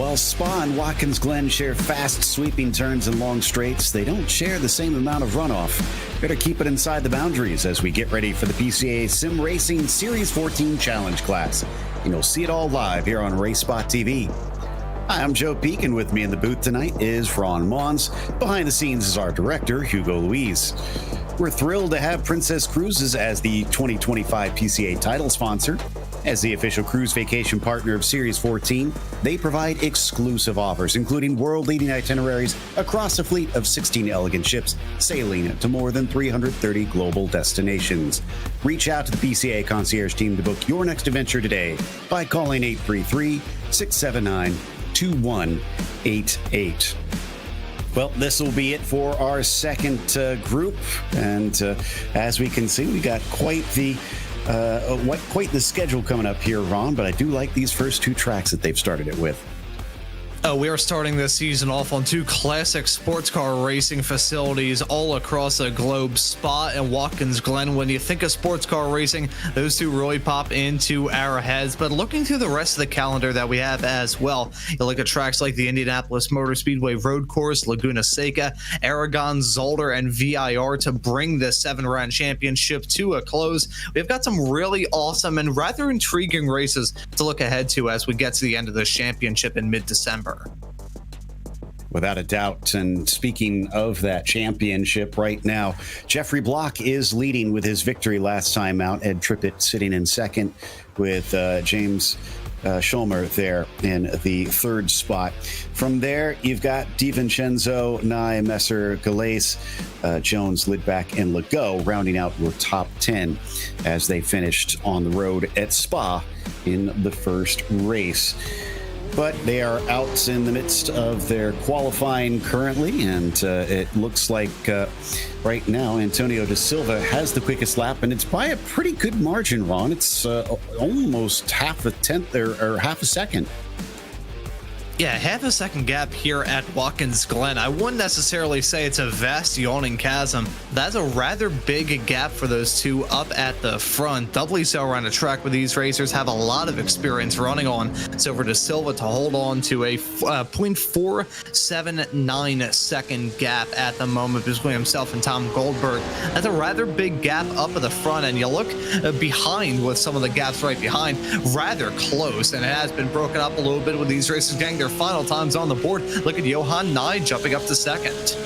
While Spa and Watkins Glen share fast sweeping turns and long straights, they don't share the same amount of runoff. Better keep it inside the boundaries as we get ready for the PCA Sim Racing Series 14 Challenge class. And you'll see it all live here on RaceSpotTV. Hi, I'm Joe Peak, and with me in the booth tonight is Ron Mons. Behind the scenes is our director, Hugo Luis. We're thrilled to have Princess Cruises as the 2025 PCA title sponsor. As the official cruise vacation partner of Series 14, they provide exclusive offers, including world-leading itineraries across a fleet of 16 elegant ships, sailing to more than 330 global destinations. Reach out to the PCA concierge team to book your next adventure today by calling 833-679-2188. Well, this will be it for our second group, and as we can see, we got quite the schedule coming up here, Ron, but I do like these first two tracks that they've started it with. We are starting this season off on two classic sports car racing facilities all across the globe, Spa and Watkins Glen. When you think of sports car racing, those two really pop into our heads. But looking through the rest of the calendar that we have as well, you look at tracks like the Indianapolis Motor Speedway Road Course, Laguna Seca, Aragon, Zolder, and VIR to bring the 7-round championship to a close. We've got some really awesome and rather intriguing races to look ahead to as we get to the end of this championship in mid-December. Without a doubt. And speaking of that championship right now, Jeffrey Block is leading with his victory last time out. Ed Trippett sitting in second with James Schulmer there in the third spot. From there, you've got DiVincenzo, Nye, Messer, Galais, Jones, Lidback, and Legault rounding out your top 10 as they finished on the road at Spa in the first race. But they are out in the midst of their qualifying currently, and it looks like right now Antonio da Silva has the quickest lap, and it's by a pretty good margin, Ron. It's almost half a tenth or half a second. Yeah, half a second gap here at Watkins Glen. I wouldn't necessarily say it's a vast yawning chasm. That's a rather big gap for those two up at the front. Doubly so around a track where these racers have a lot of experience running on. So for Da Silva to hold on to a 0.479 second gap at the moment between himself and Tom Goldberg, that's a rather big gap up at the front. And you look behind with some of the gaps right behind, rather close. And it has been broken up a little bit with these racers getting their final times on the board. Look at Johan Nye jumping up to second.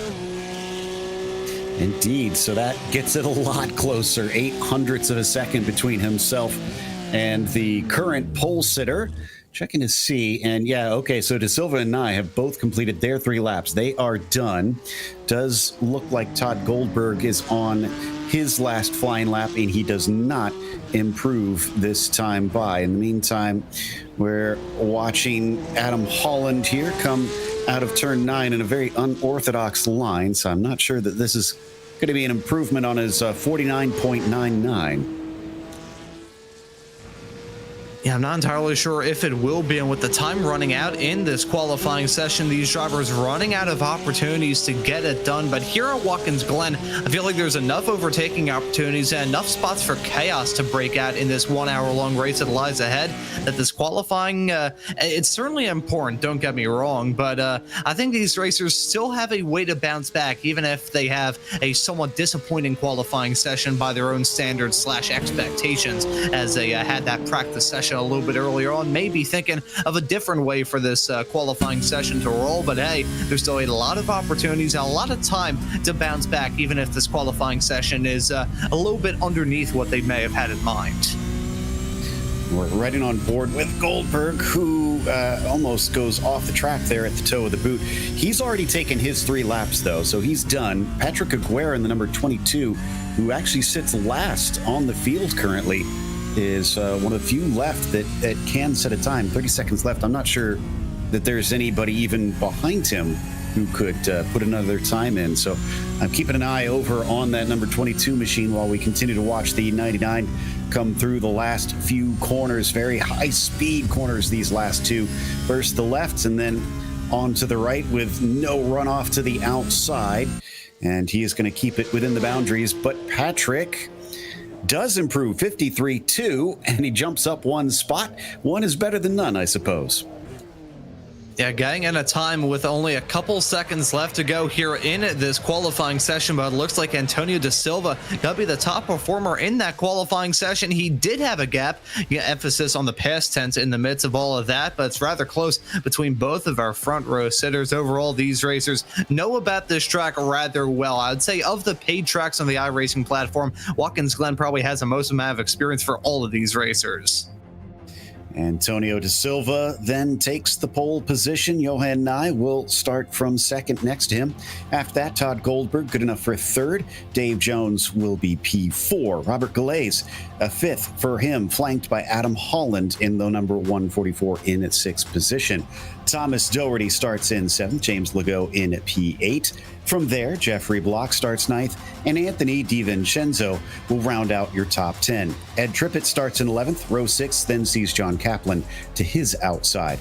Indeed, so that gets it a lot closer. 0.08 of a second between himself and the current pole sitter. Checking to see, and yeah, okay, so Da Silva and Nye have both completed their 3 laps. They are done. Does look like Todd Goldberg is on his last flying lap, and he does not improve this time by. In the meantime, we're watching Adam Holland here come out of turn 9 in a very unorthodox line, so I'm not sure that this is going to be an improvement on his 49.99. Yeah, I'm not entirely sure if it will be, and with the time running out in this qualifying session, these drivers running out of opportunities to get it done. But here at Watkins Glen, I feel like there's enough overtaking opportunities and enough spots for chaos to break out in this 1-hour-long race that lies ahead, that this qualifying, it's certainly important, don't get me wrong, but I think these racers still have a way to bounce back, even if they have a somewhat disappointing qualifying session by their own standards / expectations, as they had that practice session a little bit earlier on, maybe thinking of a different way for this qualifying session to roll. But hey, there's still a lot of opportunities and a lot of time to bounce back, even if this qualifying session is a little bit underneath what they may have had in mind. We're riding on board with Goldberg, who almost goes off the track there at the toe of the boot. He's already taken his 3 laps, though, so he's done. Patrick Aguirre in the number 22, who actually sits last on the field currently, is one of the few left that can set a time. 30 seconds left. I'm not sure that there's anybody even behind him who could put another time in. So I'm keeping an eye over on that number 22 machine while we continue to watch the 99 come through the last few corners. Very high speed corners, these last two. First the left and then on to the right with no runoff to the outside. And he is going to keep it within the boundaries. But Patrick does improve 53.2, and he jumps up one spot. One is better than none, I suppose. Yeah, getting in a time with only a couple seconds left to go here in this qualifying session, but it looks like Antonio da Silva got to be the top performer in that qualifying session. He did have a gap, emphasis on the past tense in the midst of all of that, but it's rather close between both of our front row sitters. Overall, these racers know about this track rather well. I would say of the paid tracks on the iRacing platform, Watkins Glen probably has the most amount of experience for all of these racers. Antonio da Silva then takes the pole position. Johan Nye will start from second next to him. After that, Todd Goldberg, good enough for third. Dave Jones will be P4. Robert Galaise, a fifth for him, flanked by Adam Holland in the number 144 in at sixth position. Thomas Doherty starts in seventh. James Legault in P8. From there, Jeffrey Block starts ninth, and Anthony DiVincenzo will round out your top 10. Ed Trippett starts in 11th, row 6, then sees John Kaplan to his outside.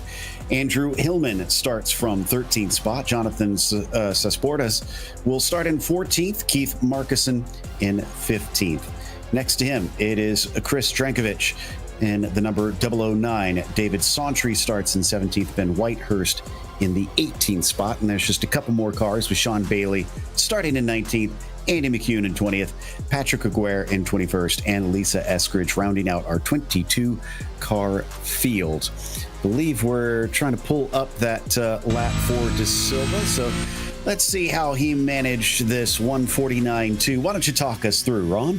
Andrew Hillman starts from 13th spot. Jonathan Sasportas will start in 14th. Keith Markison in 15th. Next to him, it is Chris Drankovic in the number 009. David Sauntry starts in 17th. Ben Whitehurst in the 18th spot, and there's just a couple more cars with Sean Bailey starting in 19th, Andy McCune in 20th, Patrick Aguirre in 21st, and Lisa Eskridge rounding out our 22 car field. I believe we're trying to pull up that lap for Da Silva, so let's see how he managed this 149.2. Why don't you talk us through, Ron?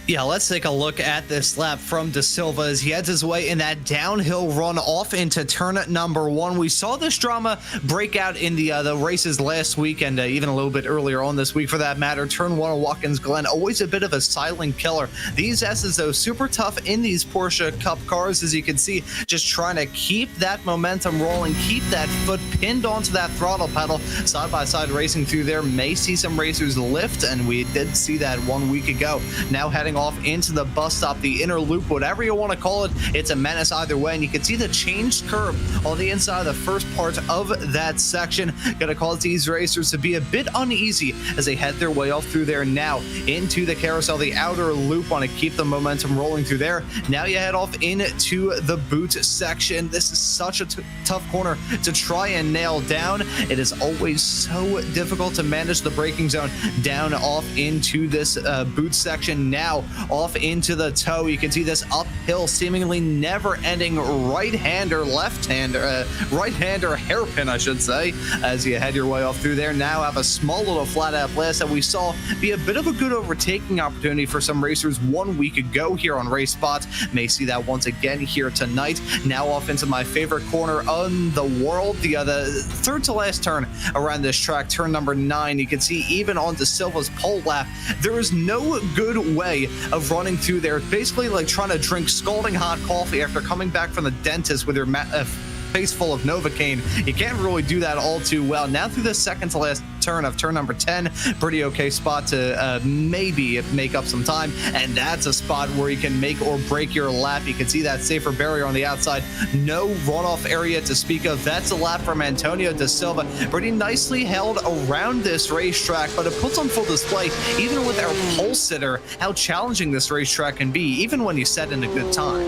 Yeah, let's take a look at this lap from Da Silva as he heads his way in that downhill run off into turn number 1. We saw this drama break out in the races last week and even a little bit earlier on this week for that matter. Turn 1 of Watkins Glen, always a bit of a silent killer. These S's, though, super tough in these Porsche Cup cars, as you can see, just trying to keep that momentum rolling, keep that foot pinned onto that throttle pedal. Side-by-side racing through there, may see some racers lift, and we did see that 1 week ago. Now heading off into the bus stop, the inner loop, whatever you want to call it, it's a menace either way, and you can see the changed curve on the inside of the first part of that section. Gonna cause these racers to be a bit uneasy as they head their way off through there now into the carousel, the outer loop. Want to keep the momentum rolling through there. Now you head off into the boot section. This is such a tough corner to try and nail down. It is always so difficult to manage the braking zone down off into this boot section. Now off into the toe, you can see this uphill, seemingly never-ending right-hander, right-hander hairpin, I should say, as you head your way off through there. Now have a small little flat-out blast that we saw be a bit of a good overtaking opportunity for some racers 1 week ago here on Race Spot. May see that once again here tonight. Now off into my favorite corner in the world, the third to last turn around this track, turn number 9. You can see even on Da Silva's pole lap, there is no good way of running through there. Basically like trying to drink scalding hot coffee after coming back from the dentist with your face full of Novocaine. You can't really do that all too well. Now through the second to last turn of turn number 10, pretty okay spot to maybe make up some time, and that's a spot where you can make or break your lap. You can see that safer barrier on the outside, no runoff area to speak of. That's a lap from Antonio da Silva, pretty nicely held around this racetrack, but it puts on full display, even with our pole sitter, how challenging this racetrack can be, even when you set in a good time.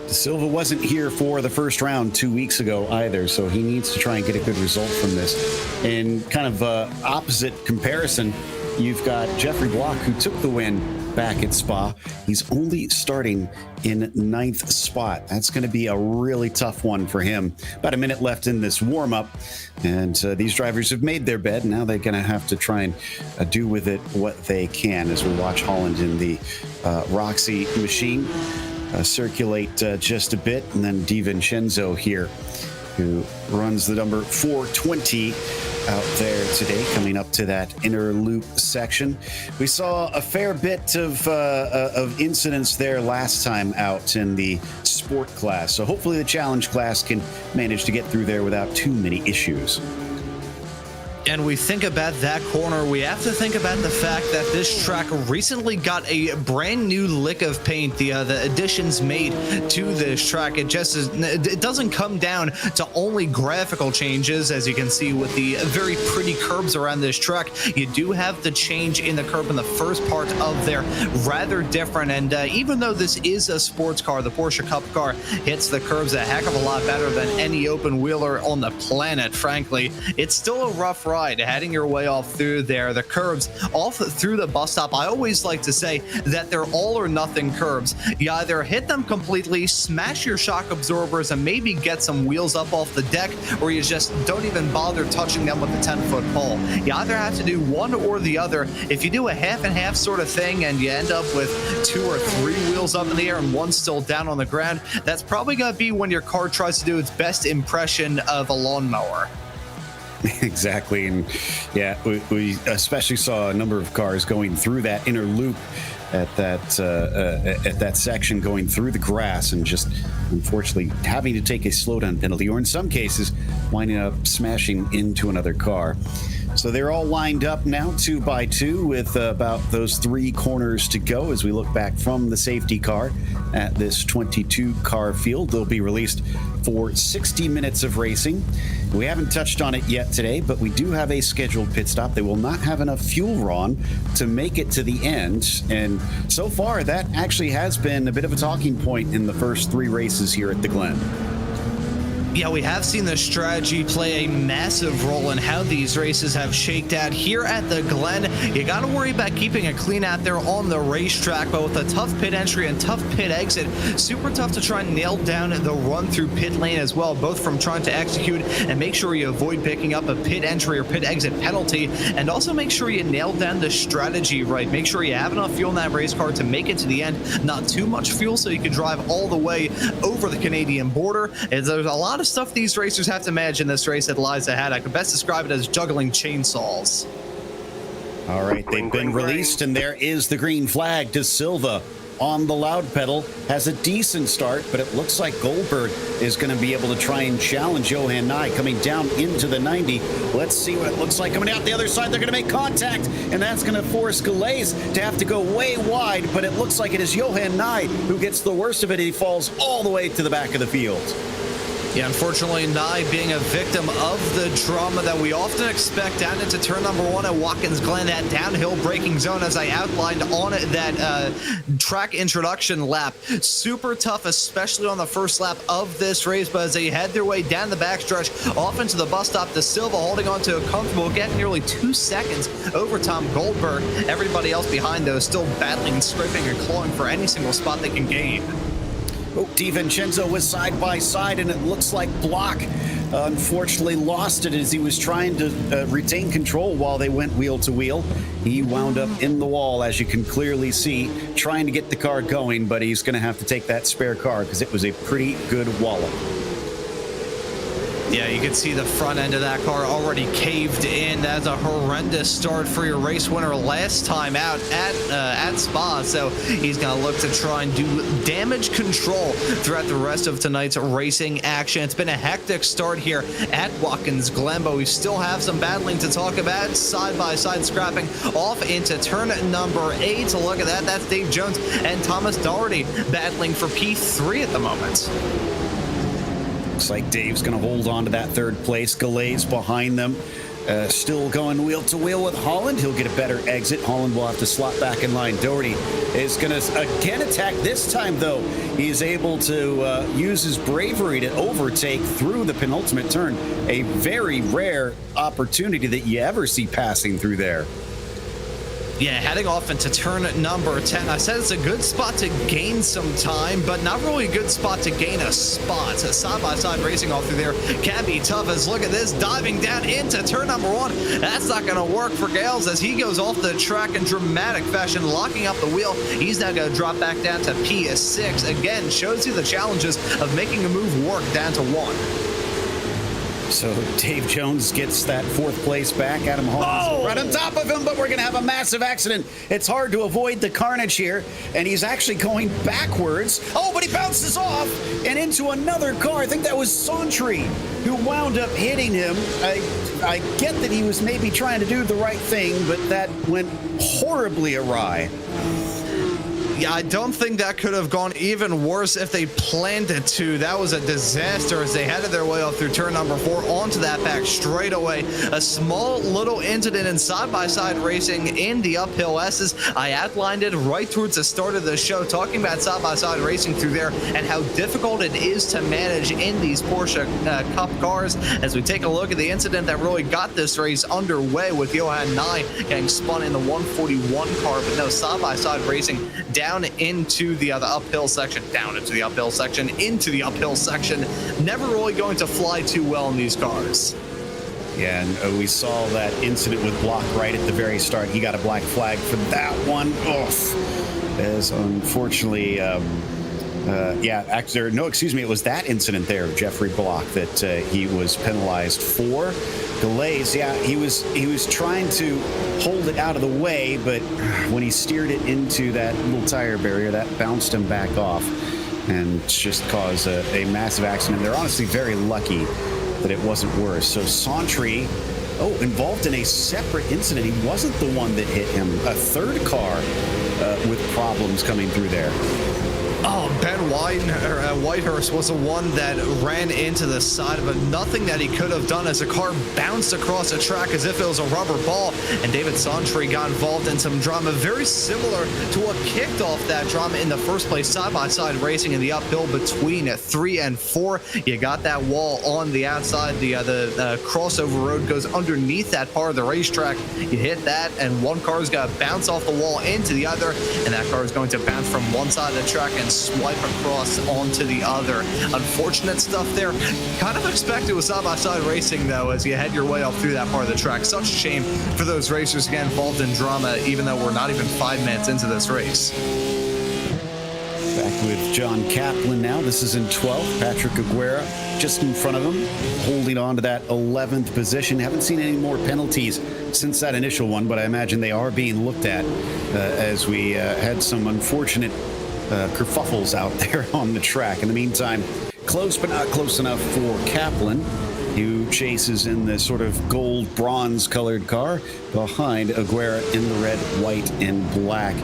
Da Silva wasn't here for the first round 2 weeks ago either, so he needs to try and get a good result from this. In kind of opposite comparison, you've got Jeffrey Block, who took the win back at Spa. He's only starting in 9th spot. That's going to be a really tough one for him. About a minute left in this warm-up, and these drivers have made their bed. Now they're going to have to try and do with it what they can as we watch Holland in the Roxy machine circulate just a bit, and then DiVincenzo here, who runs the number 420 out there today, coming up to that inner loop section. We saw a fair bit of incidents there last time out in the sport class, so hopefully the challenge class can manage to get through there without too many issues. And we think about that corner, we have to think about the fact that this track recently got a brand new lick of paint. The additions made to this track, it doesn't come down to only graphical changes, as you can see with the very pretty curbs around this track. You do have the change in the curb in the first part of there, rather different. And even though this is a sports car, the Porsche Cup car hits the curbs a heck of a lot better than any open wheeler on the planet, frankly. It's still a rough ride heading your way off through there. The curbs off through the bus stop, I always like to say that they're all or nothing curbs. You either hit them completely, smash your shock absorbers, and maybe get some wheels up off the deck, or you just don't even bother touching them with a 10-foot pole. You either have to do one or the other. If you do a half and half sort of thing and you end up with 2 or 3 wheels up in the air and one still down on the ground, that's probably going to be when your car tries to do its best impression of a lawnmower. Exactly. And yeah, we especially saw a number of cars going through that inner loop at that section, going through the grass, and just unfortunately having to take a slowdown penalty, or in some cases winding up smashing into another car. So they're all lined up now 2 by 2 with about those 3 corners to go as we look back from the safety car at this 22 car field. They'll be released for 60 minutes of racing. We haven't touched on it yet today, but we do have a scheduled pit stop. They will not have enough fuel, Ron, to make it to the end. And so far, that actually has been a bit of a talking point in the first 3 races here at the Glen. Yeah, we have seen the strategy play a massive role in how these races have shaked out here at the Glen. You got to worry about keeping it clean out there on the racetrack, but with a tough pit entry and tough pit exit, super tough to try and nail down the run through pit lane as well, both from trying to execute and make sure you avoid picking up a pit entry or pit exit penalty, and also make sure you nail down the strategy right. Make sure you have enough fuel in that race car to make it to the end, not too much fuel so you can drive all the way over the Canadian border. There's a lot of stuff these racers have to manage in this race that lies ahead. I could best describe it as juggling chainsaws. All right, they've been released, and there is the green flag. De Silva on the loud pedal has a decent start, but it looks like Goldberg is going to be able to try and challenge Johan Nye coming down into the 90. Let's see what it looks like coming out the other side. They're going to make contact, and that's going to force Glen to have to go way wide, but it looks like it is Johan Nye who gets the worst of it. He falls all the way to the back of the field. Yeah, unfortunately, Nye being a victim of the drama that we often expect down into turn number 1 at Watkins Glen, that downhill braking zone, as I outlined on that track introduction lap. Super tough, especially on the first lap of this race, but as they head their way down the backstretch off into the bus stop, De Silva holding on to a comfortable, getting nearly 2 seconds over Tom Goldberg. Everybody else behind, though, still battling, scraping, and clawing for any single spot they can gain. Oh, DiVincenzo was side by side, and it looks like Block unfortunately lost it as he was trying to retain control while they went wheel to wheel. He wound up in the wall, as you can clearly see, trying to get the car going, but he's going to have to take that spare car because it was a pretty good wallop. Yeah, you can see the front end of that car already caved in. That's a horrendous start for your race winner last time out at Spa. So he's going to look to try and do damage control throughout the rest of tonight's racing action. It's been a hectic start here at Watkins Glen, but we still have some battling to talk about. Side-by-side scrapping off into turn number 8. So look at that. That's Dave Jones and Thomas Doherty battling for P3 at the moment. Looks like Dave's going to hold on to that third place. Galay's behind them. Still going wheel to wheel with Holland. He'll get a better exit. Holland will have to slot back in line. Doherty is going to again attack. This time, though, he is able to use his bravery to overtake through the penultimate turn. A very rare opportunity that you ever see passing through there. Yeah, heading off into turn number 10. I said it's a good spot to gain some time, but not really a good spot to gain a spot. So side-by-side racing off through there can be tough, as look at this, diving down into turn number 1. That's not going to work for Gales as he goes off the track in dramatic fashion, locking up the wheel. He's now going to drop back down to P6. Again, shows you the challenges of making a move work down to 1. So Dave Jones gets that 4th place back. Adam Holland's right on top of him, but we're going to have a massive accident. It's hard to avoid the carnage here, and he's actually going backwards. Oh, but he bounces off and into another car. I think that was Santry who wound up hitting him. I get that he was maybe trying to do the right thing, but that went horribly awry. Yeah, I don't think that could have gone even worse if they planned it to. That was a disaster as they headed their way up through turn number 4 onto that back straightaway. A small little incident in side-by-side racing in the uphill S's. I outlined it right towards the start of the show, talking about side-by-side racing through there and how difficult it is to manage in these Porsche Cup cars. As we take a look at the incident that really got this race underway with Johan Nye getting spun in the 141 car, but no, side-by-side racing down into the other uphill section, into the uphill section. Never really going to fly too well in these cars. Yeah, and we saw that incident with Block right at the very start. He got a black flag for that one. Oof. As unfortunately, it was that incident there, Jeffrey Block, that he was penalized for. Delays, yeah, he was trying to hold it out of the way, but when he steered it into that little tire barrier, that bounced him back off and just caused a massive accident. They're honestly very lucky that it wasn't worse. So Santry, involved in a separate incident. He wasn't the one that hit him. A third car with problems coming through there. Oh, Ben Whitehurst was the one that ran into the side of it. Nothing that he could have done as the car bounced across the track as if it was a rubber ball. And David Santry got involved in some drama very similar to what kicked off that drama in the first place. Side-by-side racing in the uphill between 3 and 4. You got that wall on the outside. The crossover road goes underneath that part of the racetrack. You hit that, and one car is going to bounce off the wall into the other, and that car is going to bounce from one side of the track and swipe across onto the other. Unfortunate stuff there. Kind of expected with side-by-side racing, though, as you head your way up through that part of the track. Such a shame for those racers to get involved in drama, even though we're not even 5 minutes into this race. Back with John Kaplan now. This is in 12th. Patrick Aguirre just in front of him, holding on to that 11th position. Haven't seen any more penalties since that initial one, but I imagine they are being looked at as we had some unfortunate kerfuffles out there on the track. In the meantime, close but not close enough for Kaplan, who chases in the sort of gold bronze colored car behind Aguirre in the red, white, and black.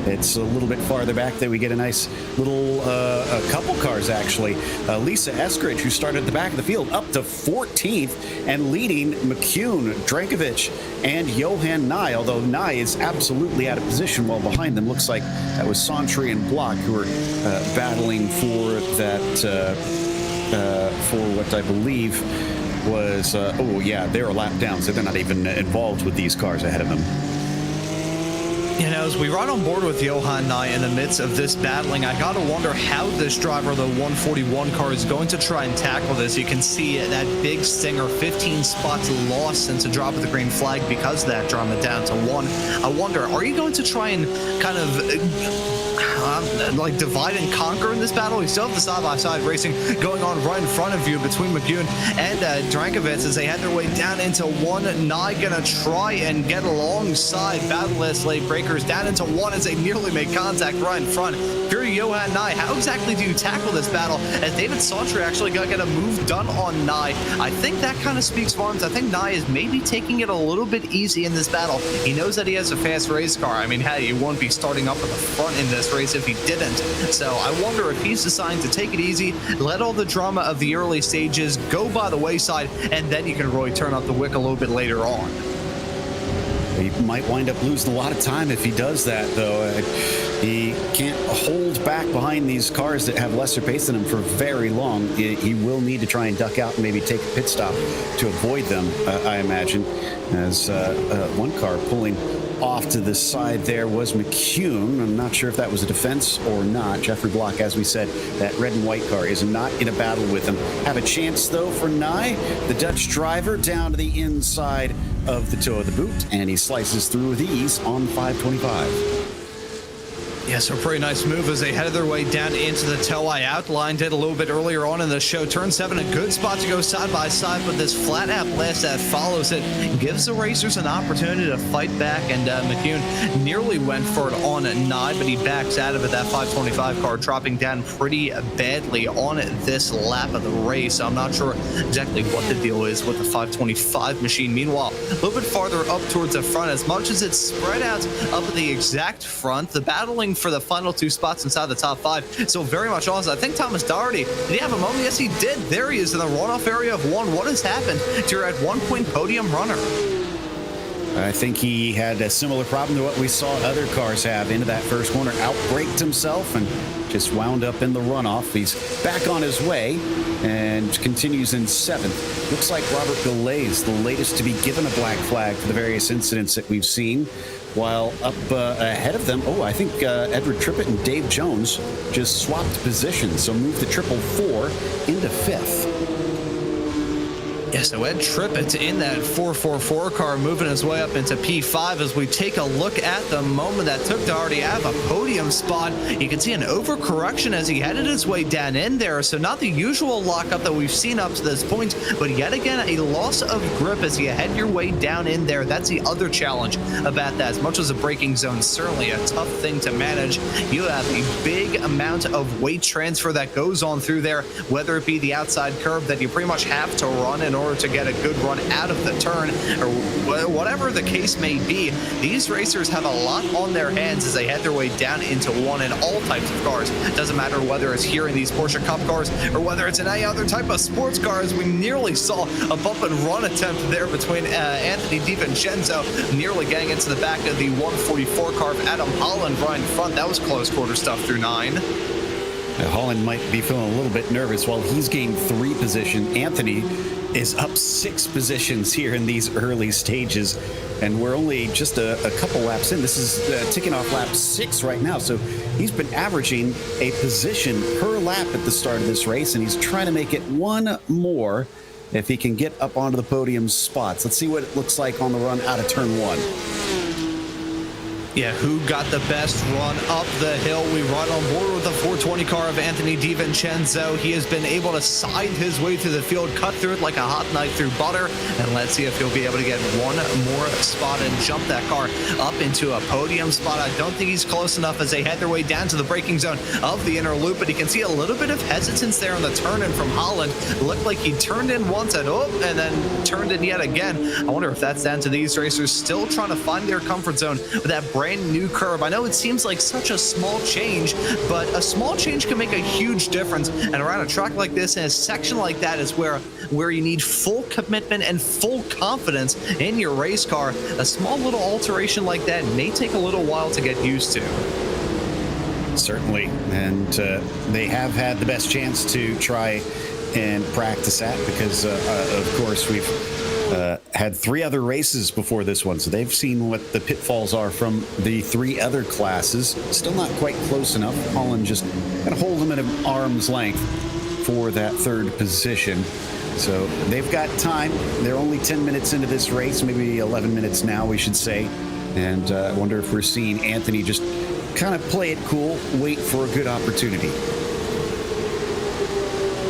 It's a little bit farther back that we get a nice little a couple cars, actually. Lisa Eskridge, who started at the back of the field, up to 14th and leading McCune, Drankovic, and Johan Nye, although Nye is absolutely out of position. While behind them looks like that was Santry and Block who were battling for that, for what I believe was, they're a lap down, so they're not even involved with these cars ahead of them. You know, as we ride on board with Johan Nye in the midst of this battling, I gotta wonder how this driver of the 141 car is going to try and tackle this. You can see that big stinger, 15 spots lost since the drop of the green flag because of that drama down to 1. I wonder, are you going to try and kind of divide and conquer in this battle? You still have the side-by-side racing going on right in front of you between McCune and Drankovic as they head their way down into 1. Nye gonna try and get alongside Battleless late breakers down into 1 as they nearly make contact right in front. Here, Johan Nye, how exactly do you tackle this battle as David Santry actually got to get a move done on Nye? I think that kind of speaks volumes. I think Nye is maybe taking it a little bit easy in this battle. He knows that he has a fast race car. I mean, hey, you wouldn't be starting up at the front in this race if he didn't. So I wonder if he's deciding to take it easy, let all the drama of the early stages go by the wayside, and then you can really turn up the wick a little bit later on. He might wind up losing a lot of time if he does that, though. He can't hold back behind these cars that have lesser pace than him for very long. He will need to try and duck out and maybe take a pit stop to avoid them, I imagine, as one car pulling off to the side there was McCune. I'm not sure if that was a defense or not. Jeffrey Block, as we said, that red and white car is not in a battle with him. Have a chance, though, for Nye, the Dutch driver, down to the inside of the toe of the boot, and he slices through with ease on 525. Yeah, so pretty nice move as they headed their way down into the toe. I outlined it a little bit earlier on in the show. Turn 7, a good spot to go side by side, but this flat out blast that follows it gives the racers an opportunity to fight back, and McCune nearly went for it on 9, but he backs out of it. That 525 car dropping down pretty badly on this lap of the race. I'm not sure exactly what the deal is with the 525 machine. Meanwhile, a little bit farther up towards the front, as much as it's spread out up at the exact front, the battling for the final 2 spots inside the top 5. So very much awesome. I think Thomas Doherty, did he have a moment? Yes, he did. There he is in the runoff area of 1. What has happened to your at one point podium runner? I think he had a similar problem to what we saw other cars have into that first corner. Outbraked himself and just wound up in the runoff. He's back on his way and continues in 7th. Looks like Robert Goulet is the latest to be given a black flag for the various incidents that we've seen. While up ahead of them, I think Edward Trippett and Dave Jones just swapped positions, so moved the 444 into 5th. Yeah, so Ed Trippett in that 444 car moving his way up into P5 as we take a look at the moment that took Doherty out of a podium spot. You can see an overcorrection as he headed his way down in there. So not the usual lockup that we've seen up to this point, but yet again, a loss of grip as you head your way down in there. That's the other challenge about that. As much as a braking zone, certainly a tough thing to manage. You have a big amount of weight transfer that goes on through there, whether it be the outside curb that you pretty much have to run in order to get a good run out of the turn, or whatever the case may be. These racers have a lot on their hands as they head their way down into 1 in all types of cars. It doesn't matter whether it's here in these Porsche Cup cars or whether it's in any other type of sports car, as we nearly saw a bump and run attempt there between Anthony DiVincenzo nearly getting into the back of the 144 car of Adam Holland right in front. That was close quarter stuff through 9. Holland might be feeling a little bit nervous while he's gained 3 position. Anthony is up 6 positions here in these early stages, and we're only just a couple laps in. This is ticking off lap 6 right now, so he's been averaging a position per lap at the start of this race, and he's trying to make it 1 more if he can get up onto the podium spots. Let's see what it looks like on the run out of turn 1. Yeah, who got the best run up the hill? We run on board with the 420 car of Anthony DiVincenzo. He has been able to side his way through the field, cut through it like a hot knife through butter, and let's see if he'll be able to get 1 more spot and jump that car up into a podium spot. I don't think he's close enough as they head their way down to the braking zone of the inner loop, but you can see a little bit of hesitance there on the turn in from Holland. It looked like he turned in once and then turned in yet again. I wonder if that's down to these racers still trying to find their comfort zone with that brand new curb. I know it seems like such a small change, but a small change can make a huge difference. And around a track like this and a section like that is where you need full commitment and full confidence in your race car. A small little alteration like that may take a little while to get used to. Certainly, and they have had the best chance to try and practice that because, of course, we've had 3 other races before this one, so they've seen what the pitfalls are from the 3 other classes. Still not quite close enough. Holland just going to hold them at an arm's length for that 3rd position. So they've got time. They're only 10 minutes into this race, maybe 11 minutes now, we should say. And I wonder if we're seeing Anthony just kind of play it cool, wait for a good opportunity.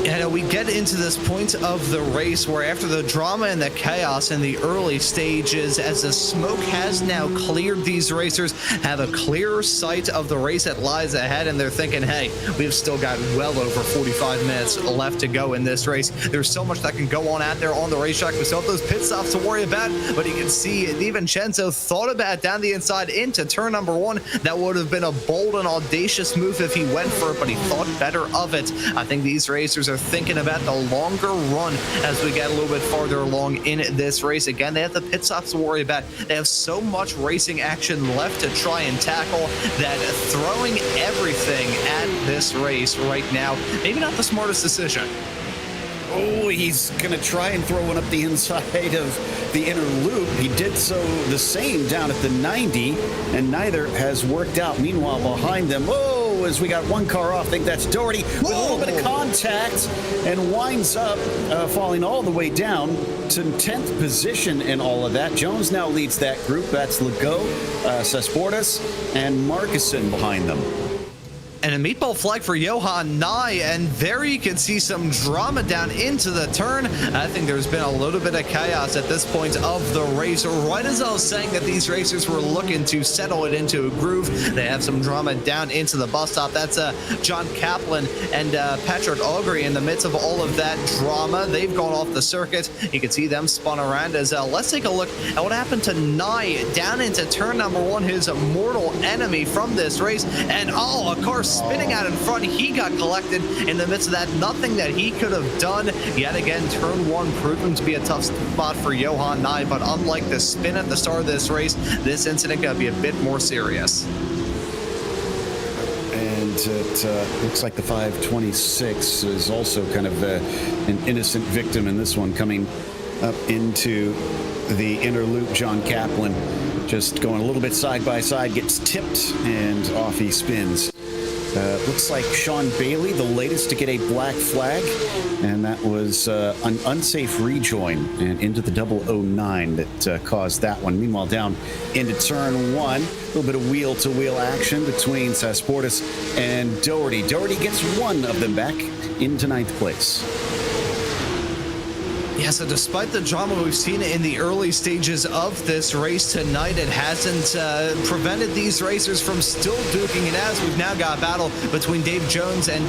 And we get into this point of the race where after the drama and the chaos in the early stages, as the smoke has now cleared, these racers have a clearer sight of the race that lies ahead, and they're thinking, hey, we've still got well over 45 minutes left to go in this race. There's so much that can go on out there on the racetrack. We still have those pit stops to worry about, but you can see DiVincenzo thought about down the inside into turn number 1. That would have been a bold and audacious move if he went for it, but he thought better of it. I think these racers are thinking about the longer run as we get a little bit farther along in this race. Again, they have the pit stops to worry about. They have so much racing action left to try and tackle that throwing everything at this race right now, maybe not the smartest decision. Oh, he's going to try and throw one up the inside of the inner loop. He did so the same down at the 90, and neither has worked out. Meanwhile, behind them, oh, as we got one car off. I think that's Doherty with a little bit of contact and winds up falling all the way down to 10th position in all of that. Jones now leads that group. That's Legault, Sasportas, and Markussen behind them. And a meatball flag for Johan Nye, and there you can see some drama down into the turn. I think there's been a little bit of chaos at this point of the race. Right as I was saying that these racers were looking to settle it into a groove, they have some drama down into the bus stop. That's John Kaplan and Patrick Augury in the midst of all of that drama. They've gone off the circuit. You can see them spun around as let's take a look at what happened to Nye down into turn number 1, his mortal enemy from this race. And a car spinning out in front. He got collected in the midst of that. Nothing that he could have done. Yet again, turn 1 proving to be a tough spot for Johan Nye, but unlike the spin at the start of this race, this incident going to be a bit more serious. And it looks like the 526 is also kind of an innocent victim in this one, coming up into the inner loop. John Kaplan just going a little bit side by side, gets tipped, and off he spins. Looks like Sean Bailey, the latest to get a black flag, and that was an unsafe rejoin and into the 009 that caused that one. Meanwhile, down into turn 1, a little bit of wheel-to-wheel action between Sasportas and Doherty. Doherty gets one of them back into 9th place. Yeah, so despite the drama we've seen in the early stages of this race tonight, it hasn't prevented these racers from still duking it out. We've now got a battle between Dave Jones and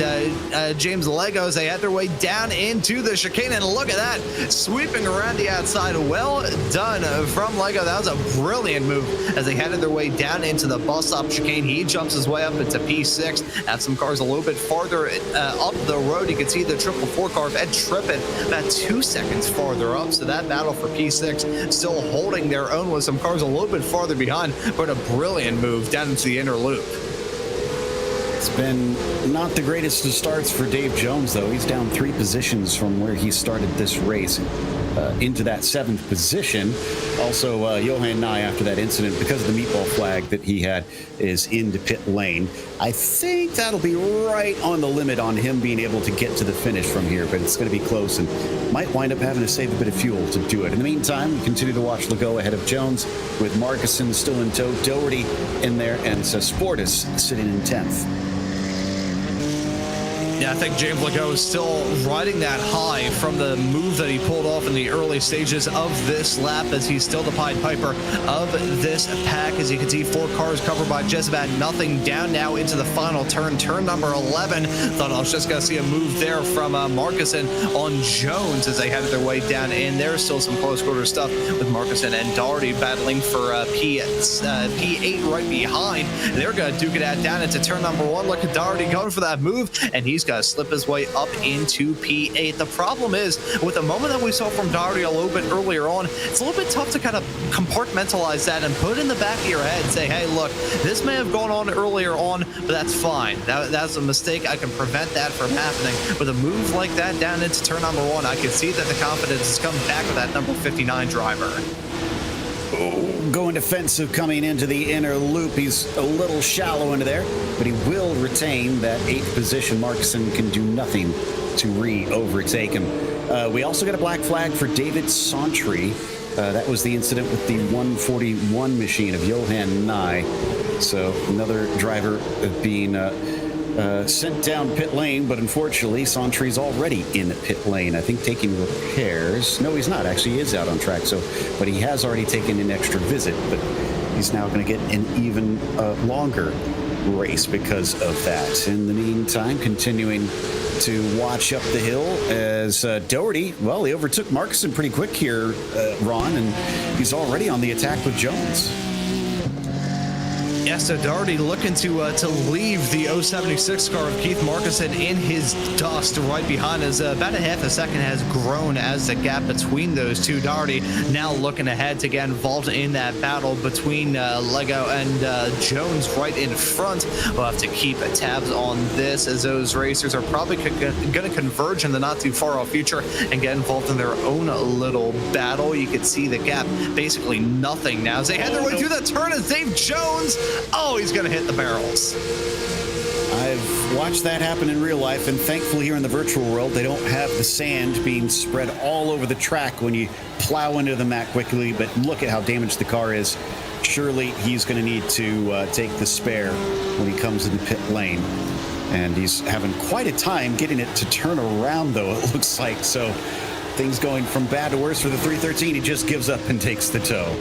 James Legos. They had their way down into the chicane, and look at that, sweeping around the outside. Well done from Lego. That was a brilliant move as they headed their way down into the bus stop chicane. He jumps his way up into P6. Have some cars a little bit farther up the road. You can see the 444 car of Ed Trippett about 2 seconds farther up, so that battle for P6 still holding their own with some cars a little bit farther behind, but a brilliant move down into the inner loop. It's been not the greatest of starts for Dave Jones, though. He's down 3 positions from where he started this race into that 7th position. Also, Johan Nye, after that incident, because of the meatball flag that he had, is into pit lane. I think that'll be right on the limit on him being able to get to the finish from here, but it's going to be close and might wind up having to save a bit of fuel to do it. In the meantime, we continue to watch Legault ahead of Jones, with Markussen still in tow, Doherty in there, and Sasportas sitting in 10th. Yeah, I think James Legault is still riding that high from the move that he pulled off in the early stages of this lap, as he's still the Pied Piper of this pack. As you can see, 4 cars covered by just about nothing. Down now into the final turn, turn number 11. Thought I was just going to see a move there from Markussen on Jones as they headed their way down in. There's still some close quarter stuff with Markussen and Doherty battling for P8 right behind. They're going to duke it out down into turn number 1. Look at Doherty going for that move, and he's got to slip his way up into P8. The problem is, with the moment that we saw from Doherty a little bit earlier on, it's a little bit tough to kind of compartmentalize that and put it in the back of your head and say, hey, look, this may have gone on earlier on, but that's fine. That's a mistake. I can prevent that from happening. With a move like that down into turn number 1, I can see that the confidence has come back with that number 59 driver. Going defensive coming into the inner loop. He's a little shallow into there, but he will retain that 8th position. Markussen can do nothing to overtake him. We also got a black flag for David Santry. That was the incident with the 141 machine of Johan Nye. So another driver being sent down pit lane, but unfortunately Santry's already in pit lane, I think taking repairs. No, he's not. Actually, he is out on track, but he has already taken an extra visit, but he's now going to get an even longer race because of that. In the meantime, continuing to watch up the hill as Doherty, well, he overtook Markussen pretty quick here, Ron, and he's already on the attack with Jones. Yeah, so Doherty looking to leave the 076 car of Keith Markussen in his dust right behind us. About a half a second has grown as the gap between those two. Doherty now looking ahead to get involved in that battle between Lego and Jones right in front. We'll have to keep tabs on this, as those racers are probably going to converge in the not too far off future and get involved in their own little battle. You can see the gap basically nothing now as they head their way through the turn as Dave Jones, oh, he's going to hit the barrels. I've watched that happen in real life, and thankfully here in the virtual world, they don't have the sand being spread all over the track when you plow into them that quickly. But look at how damaged the car is. Surely he's going to need to take the spare when he comes into pit lane. And he's having quite a time getting it to turn around, though, it looks like. So things going from bad to worse for the 313. He just gives up and takes the tow.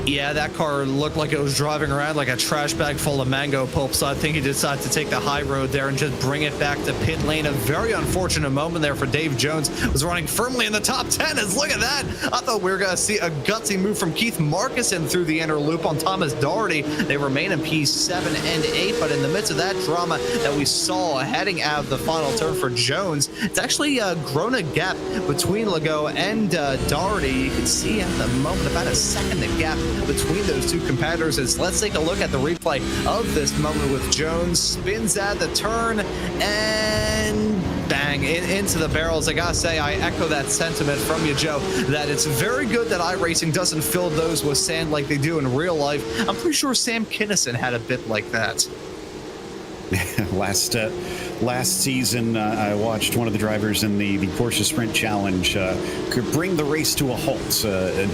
Yeah, that car looked like it was driving around like a trash bag full of mango pulp, so I think he decided to take the high road there and just bring it back to pit lane. A very unfortunate moment there for Dave Jones. Was running firmly in the top 10, and look at that. I thought we were going to see a gutsy move from Keith Markison through the inner loop on Thomas Doherty. They remain in P7 and 8, but in the midst of that drama that we saw heading out of the final turn for Jones, it's actually grown a gap between Legault and Doherty. You can see at the moment about a second gap between those two competitors. Let's take a look at the replay of this moment with Jones. Spins at the turn and bang into the barrels. I gotta say, I echo that sentiment from you, Joe, that it's very good that iRacing doesn't fill those with sand like they do in real life. I'm pretty sure Sam Kinison had a bit like that. Last season, I watched one of the drivers in the Porsche Sprint Challenge could bring the race to a halt,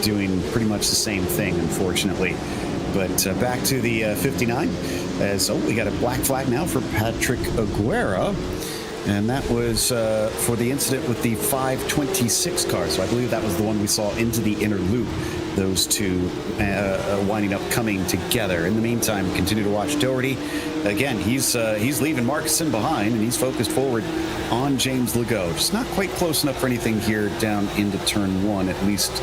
doing pretty much the same thing, unfortunately. But back to the 59, as we got a black flag now for Patrick Aguirre, and that was for the incident with the 526 car. So I believe that was the one we saw into the inner loop. Those two winding up coming together. In the meantime, continue to watch Doherty. Again, he's leaving Markison behind, and he's focused forward on James Legault. Just not quite close enough for anything here down into turn one, at least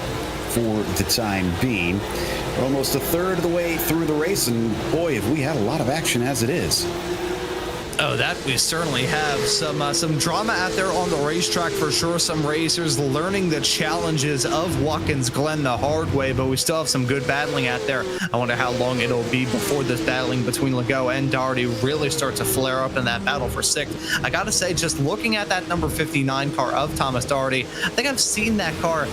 for the time being. We're almost a third of the way through the race, and boy, have we had a lot of action as it is. Oh, that we certainly have. Some drama out there on the racetrack for sure. Some racers learning the challenges of Watkins Glen the hard way, but we still have some good battling out there. I wonder how long it'll be before this battling between Legault and Doherty really starts to flare up in that battle for sixth. I gotta say, just looking at that number 59 car of Thomas Doherty, I think I've seen that car. I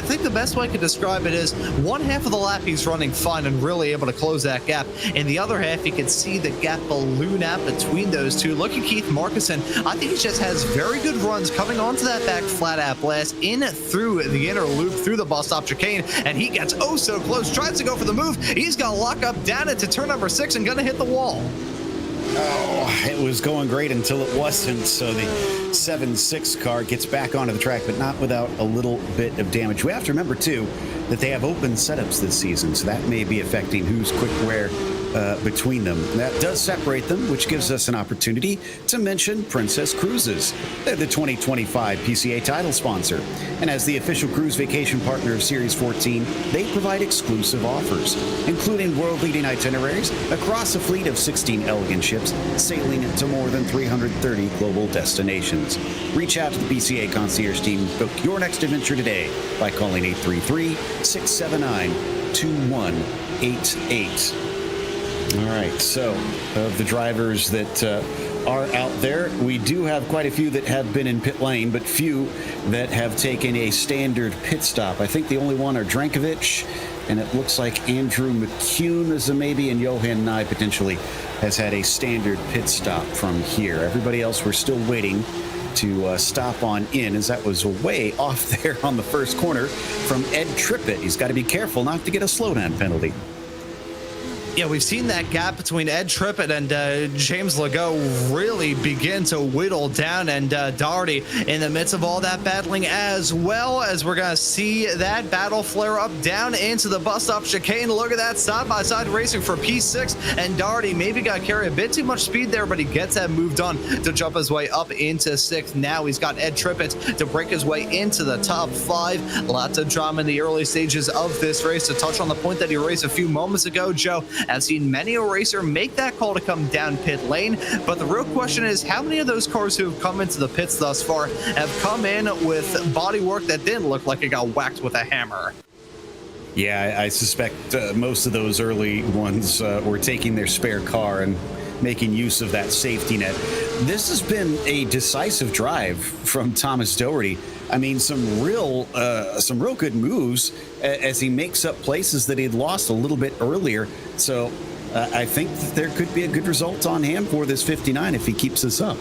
think the best way I could describe it is one half of the lap he's running fine and really able to close that gap. In the other half, you can see the gap balloon out between those two. Look at Keith Markison. I think he just has very good runs coming onto that back flat out blast in through the inner loop, through the bus stop chicane, and he gets oh so close, tries to go for the move. He's going to lock up down into turn number 6 and going to hit the wall. Oh, it was going great until it wasn't. So the 7-6 car gets back onto the track, but not without a little bit of damage. We have to remember, too, that they have open setups this season, so that may be affecting who's quick where between them. That does separate them, which gives us an opportunity to mention Princess Cruises. They're the 2025 PCA title sponsor. And as the official cruise vacation partner of Series 14, they provide exclusive offers, including world-leading itineraries across a fleet of 16 elegant ships sailing to more than 330 global destinations. Reach out to the PCA concierge team. Book your next adventure today by calling 833-679-2188. All right, so of the drivers that are out there, we do have quite a few that have been in pit lane, but few that have taken a standard pit stop. I think the only one are Drankovic, and it looks like Andrew McCune is a maybe, and Johan Nye potentially has had a standard pit stop from here. Everybody else, we're still waiting to stop on in, as that was way off there on the first corner from Ed Trippett. He's got to be careful not to get a slowdown penalty. Yeah, we've seen that gap between Ed Trippett and James Legault really begin to whittle down, and Doherty in the midst of all that battling, as well as we're going to see that battle flare up down into the bus stop chicane. Look at that side-by-side racing for P6, and Doherty maybe got to carry a bit too much speed there, but he gets that move done to jump his way up into 6th. Now he's got Ed Trippett to break his way into the top 5. Lots of drama in the early stages of this race. To touch on the point that he raised a few moments ago, Joe, I've seen many a racer make that call to come down pit lane, but the real question is how many of those cars who have come into the pits thus far have come in with bodywork that didn't look like it got whacked with a hammer? Yeah, I suspect most of those early ones were taking their spare car and making use of that safety net. This has been a decisive drive from Thomas Doherty. I mean, some real good moves as he makes up places that he'd lost a little bit earlier. So I think that there could be a good result on him for this 59 if he keeps this up.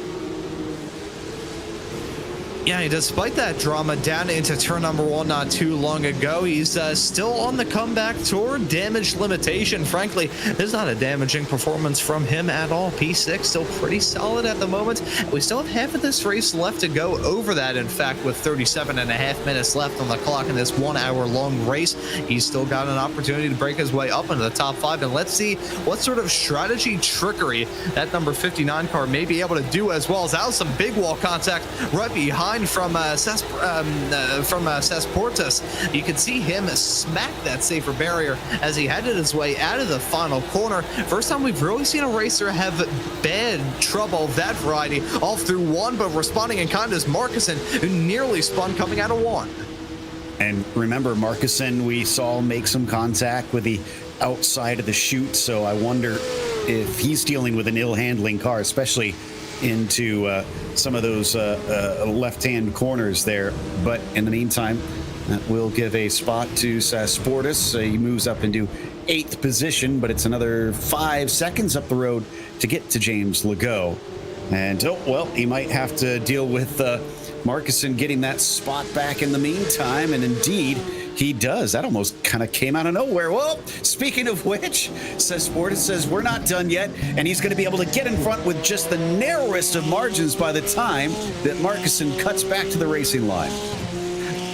Yeah, despite that drama down into turn number 1 not too long ago, he's still on the comeback tour. Damage limitation, frankly, this is not a damaging performance from him at all. P6 still pretty solid at the moment. We still have half of this race left to go, over that, in fact, with 37.5 minutes left on the clock in this 1 hour long race. He's still got an opportunity to break his way up into the top 5, and let's see what sort of strategy trickery that number 59 car may be able to do, as well as out some big wall contact right behind from Portis. You can see him smack that safer barrier as he headed his way out of the final corner. First time we've really seen a racer have bad trouble of that variety all through 1, but responding in kind is Markussen, who nearly spun coming out of 1. And remember, Markussen, we saw make some contact with the outside of the chute, so I wonder if he's dealing with an ill-handling car, especially into some of those left-hand corners there. But in the meantime, we'll give a spot to Sportis. He moves up into 8th position, but it's another 5 seconds up the road to get to James Legault. And, oh, well, he might have to deal with Markussen getting that spot back in the meantime, and indeed, he does. That almost kind of came out of nowhere. Well, speaking of which, Sportis says we're not done yet, and he's going to be able to get in front with just the narrowest of margins by the time that Markussen cuts back to the racing line.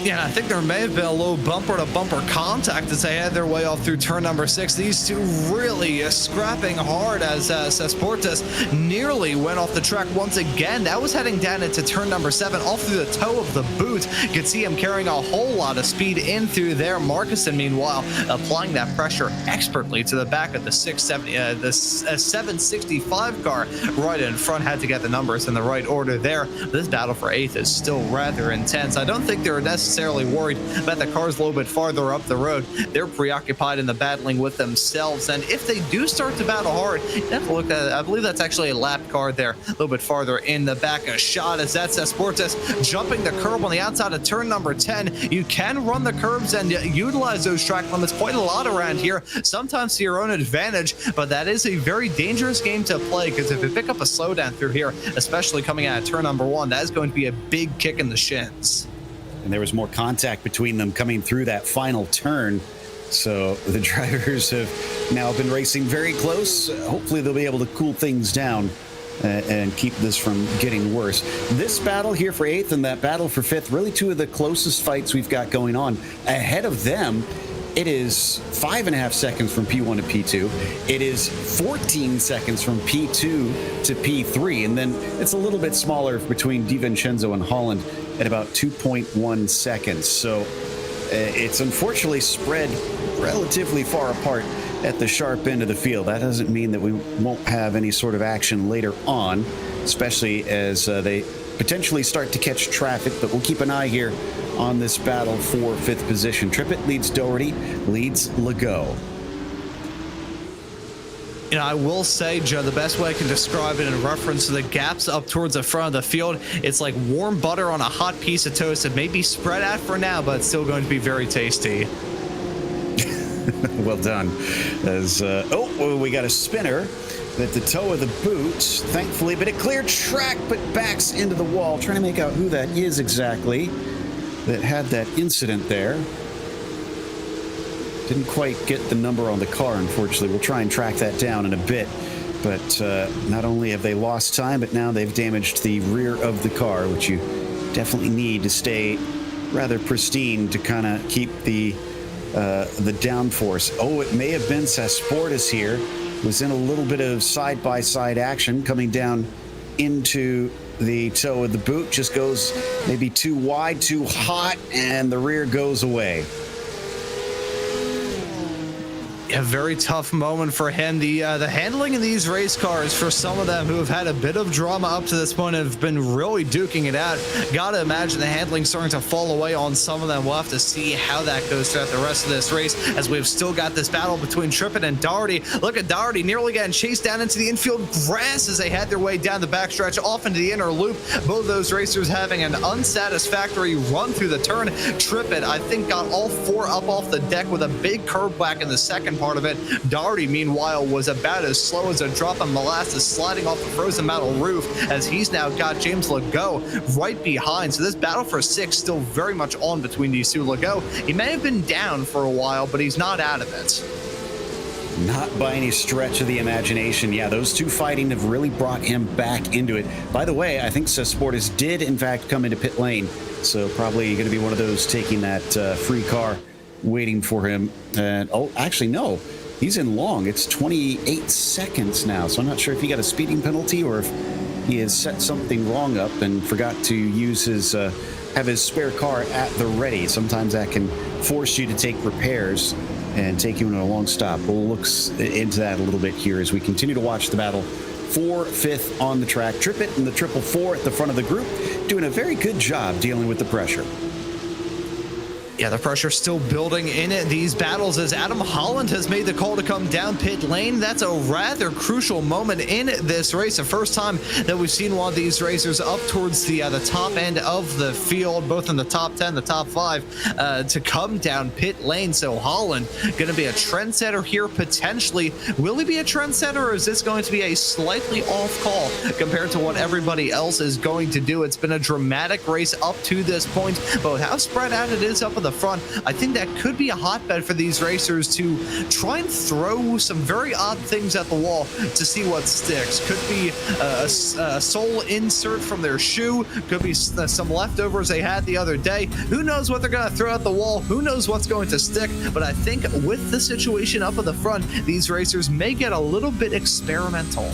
Yeah, I think there may have been a little bumper-to-bumper contact as they had their way off through turn number 6. These two really scrapping hard as Sportis nearly went off the track once again. That was heading down into turn number 7, off through the toe of the boot. You could see him carrying a whole lot of speed in through there. Markussen, meanwhile, applying that pressure expertly to the back of the 765 car right in front. Had to get the numbers in the right order there. This battle for 8th is still rather intense. I don't think they're necessarily worried about the cars a little bit farther up the road. They're preoccupied in the battling with themselves, and if they do start to battle hard, you have to look at it. I believe that's actually a lap car there a little bit farther in the back. A shot as that's Sportis jumping the curb on the outside of turn number 10. You can run the curbs and utilize those track limits quite a lot around here, sometimes to your own advantage, but that is a very dangerous game to play, because if you pick up a slowdown through here, especially coming out of turn number 1, that is going to be a big kick in the shins. And there was more contact between them coming through that final turn. So the drivers have now been racing very close. Hopefully they'll be able to cool things down and keep this from getting worse. This battle here for 8th and that battle for 5th, really two of the closest fights we've got going on. Ahead of them, it is 5.5 seconds from P1 to P2. It is 14 seconds from P2 to P3. And then it's a little bit smaller between DiVincenzo and Holland at about 2.1 seconds. So it's unfortunately spread relatively far apart at the sharp end of the field. That doesn't mean that we won't have any sort of action later on, especially as they potentially start to catch traffic, but we'll keep an eye here on this battle for 5th position. Trippett leads Doherty, leads Legault. You know, I will say, Joe, the best way I can describe it in reference to the gaps up towards the front of the field, it's like warm butter on a hot piece of toast. It may be spread out for now, but it's still going to be very tasty. Well done. As we got a spinner at the toe of the boot, thankfully, but a clear track, but backs into the wall. Trying to make out who that is exactly that had that incident there. Didn't quite get the number on the car, unfortunately. We'll try and track that down in a bit. But not only have they lost time, but now they've damaged the rear of the car, which you definitely need to stay rather pristine to kind of keep the downforce. Oh, it may have been Sportis here. Was in a little bit of side-by-side action coming down into the toe of the boot. Just goes maybe too wide, too hot, and the rear goes away. A very tough moment for him. The handling in these race cars, for some of them who have had a bit of drama up to this point, have been really duking it out. Gotta imagine the handling starting to fall away on some of them. We'll have to see how that goes throughout the rest of this race, as we've still got this battle between Trippett and Doherty. Look at Doherty nearly getting chased down into the infield grass as they had their way down the backstretch off into the inner loop. Both of those racers having an unsatisfactory run through the turn. Trippett, I think, got all four up off the deck with a big curve back in the second part of it. Doherty, meanwhile, was about as slow as a drop of molasses sliding off the frozen metal roof, as he's now got James Legault right behind. So this battle for six still very much on between these two. Legault, he may have been down for a while, but he's not out of it. Not by any stretch of the imagination. Yeah, those two fighting have really brought him back into it. By the way, I think Sportis did, in fact, come into pit lane. So probably going to be one of those taking that free car waiting for him. And oh, actually, no. He's in long. It's 28 seconds now. So I'm not sure if he got a speeding penalty or if he has set something wrong up and forgot to use his have his spare car at the ready. Sometimes that can force you to take repairs and take you in a long stop. We'll look into that a little bit here as we continue to watch the battle for fifth on the track. Trippett and the 444 at the front of the group doing a very good job dealing with the pressure. Yeah, the pressure still building in these battles as Adam Holland has made the call to come down pit lane. That's a rather crucial moment in this race. The first time that we've seen one of these racers up towards the top end of the field, both in the top 10, the top 5, to come down pit lane. So Holland going to be a trendsetter here potentially. Will he be a trendsetter, or is this going to be a slightly off call compared to what everybody else is going to do? It's been a dramatic race up to this point, but how spread out it is up in the front, I think that could be a hotbed for these racers to try and throw some very odd things at the wall to see what sticks. Could be a sole insert from their shoe, could be some leftovers they had the other day. Who knows what they're going to throw at the wall? Who knows what's going to stick? But I think with the situation up at the front, these racers may get a little bit experimental.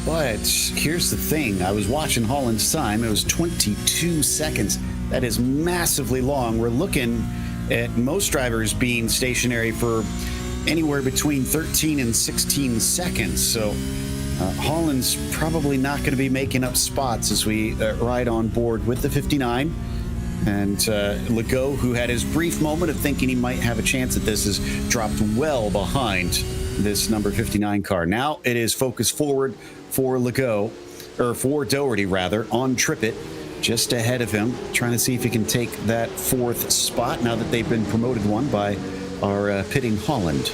But here's the thing. I was watching Holland's time. It was 22 seconds. That is massively long. We're looking at most drivers being stationary for anywhere between 13 and 16 seconds. So Holland's probably not going to be making up spots as we ride on board with the 59. And Legault, who had his brief moment of thinking he might have a chance at this, has dropped well behind this number 59 car. Now it is focused forward for Legault, or for Doherty rather, on Trippett, just ahead of him, trying to see if he can take that fourth spot now that they've been promoted one by our pitting Holland.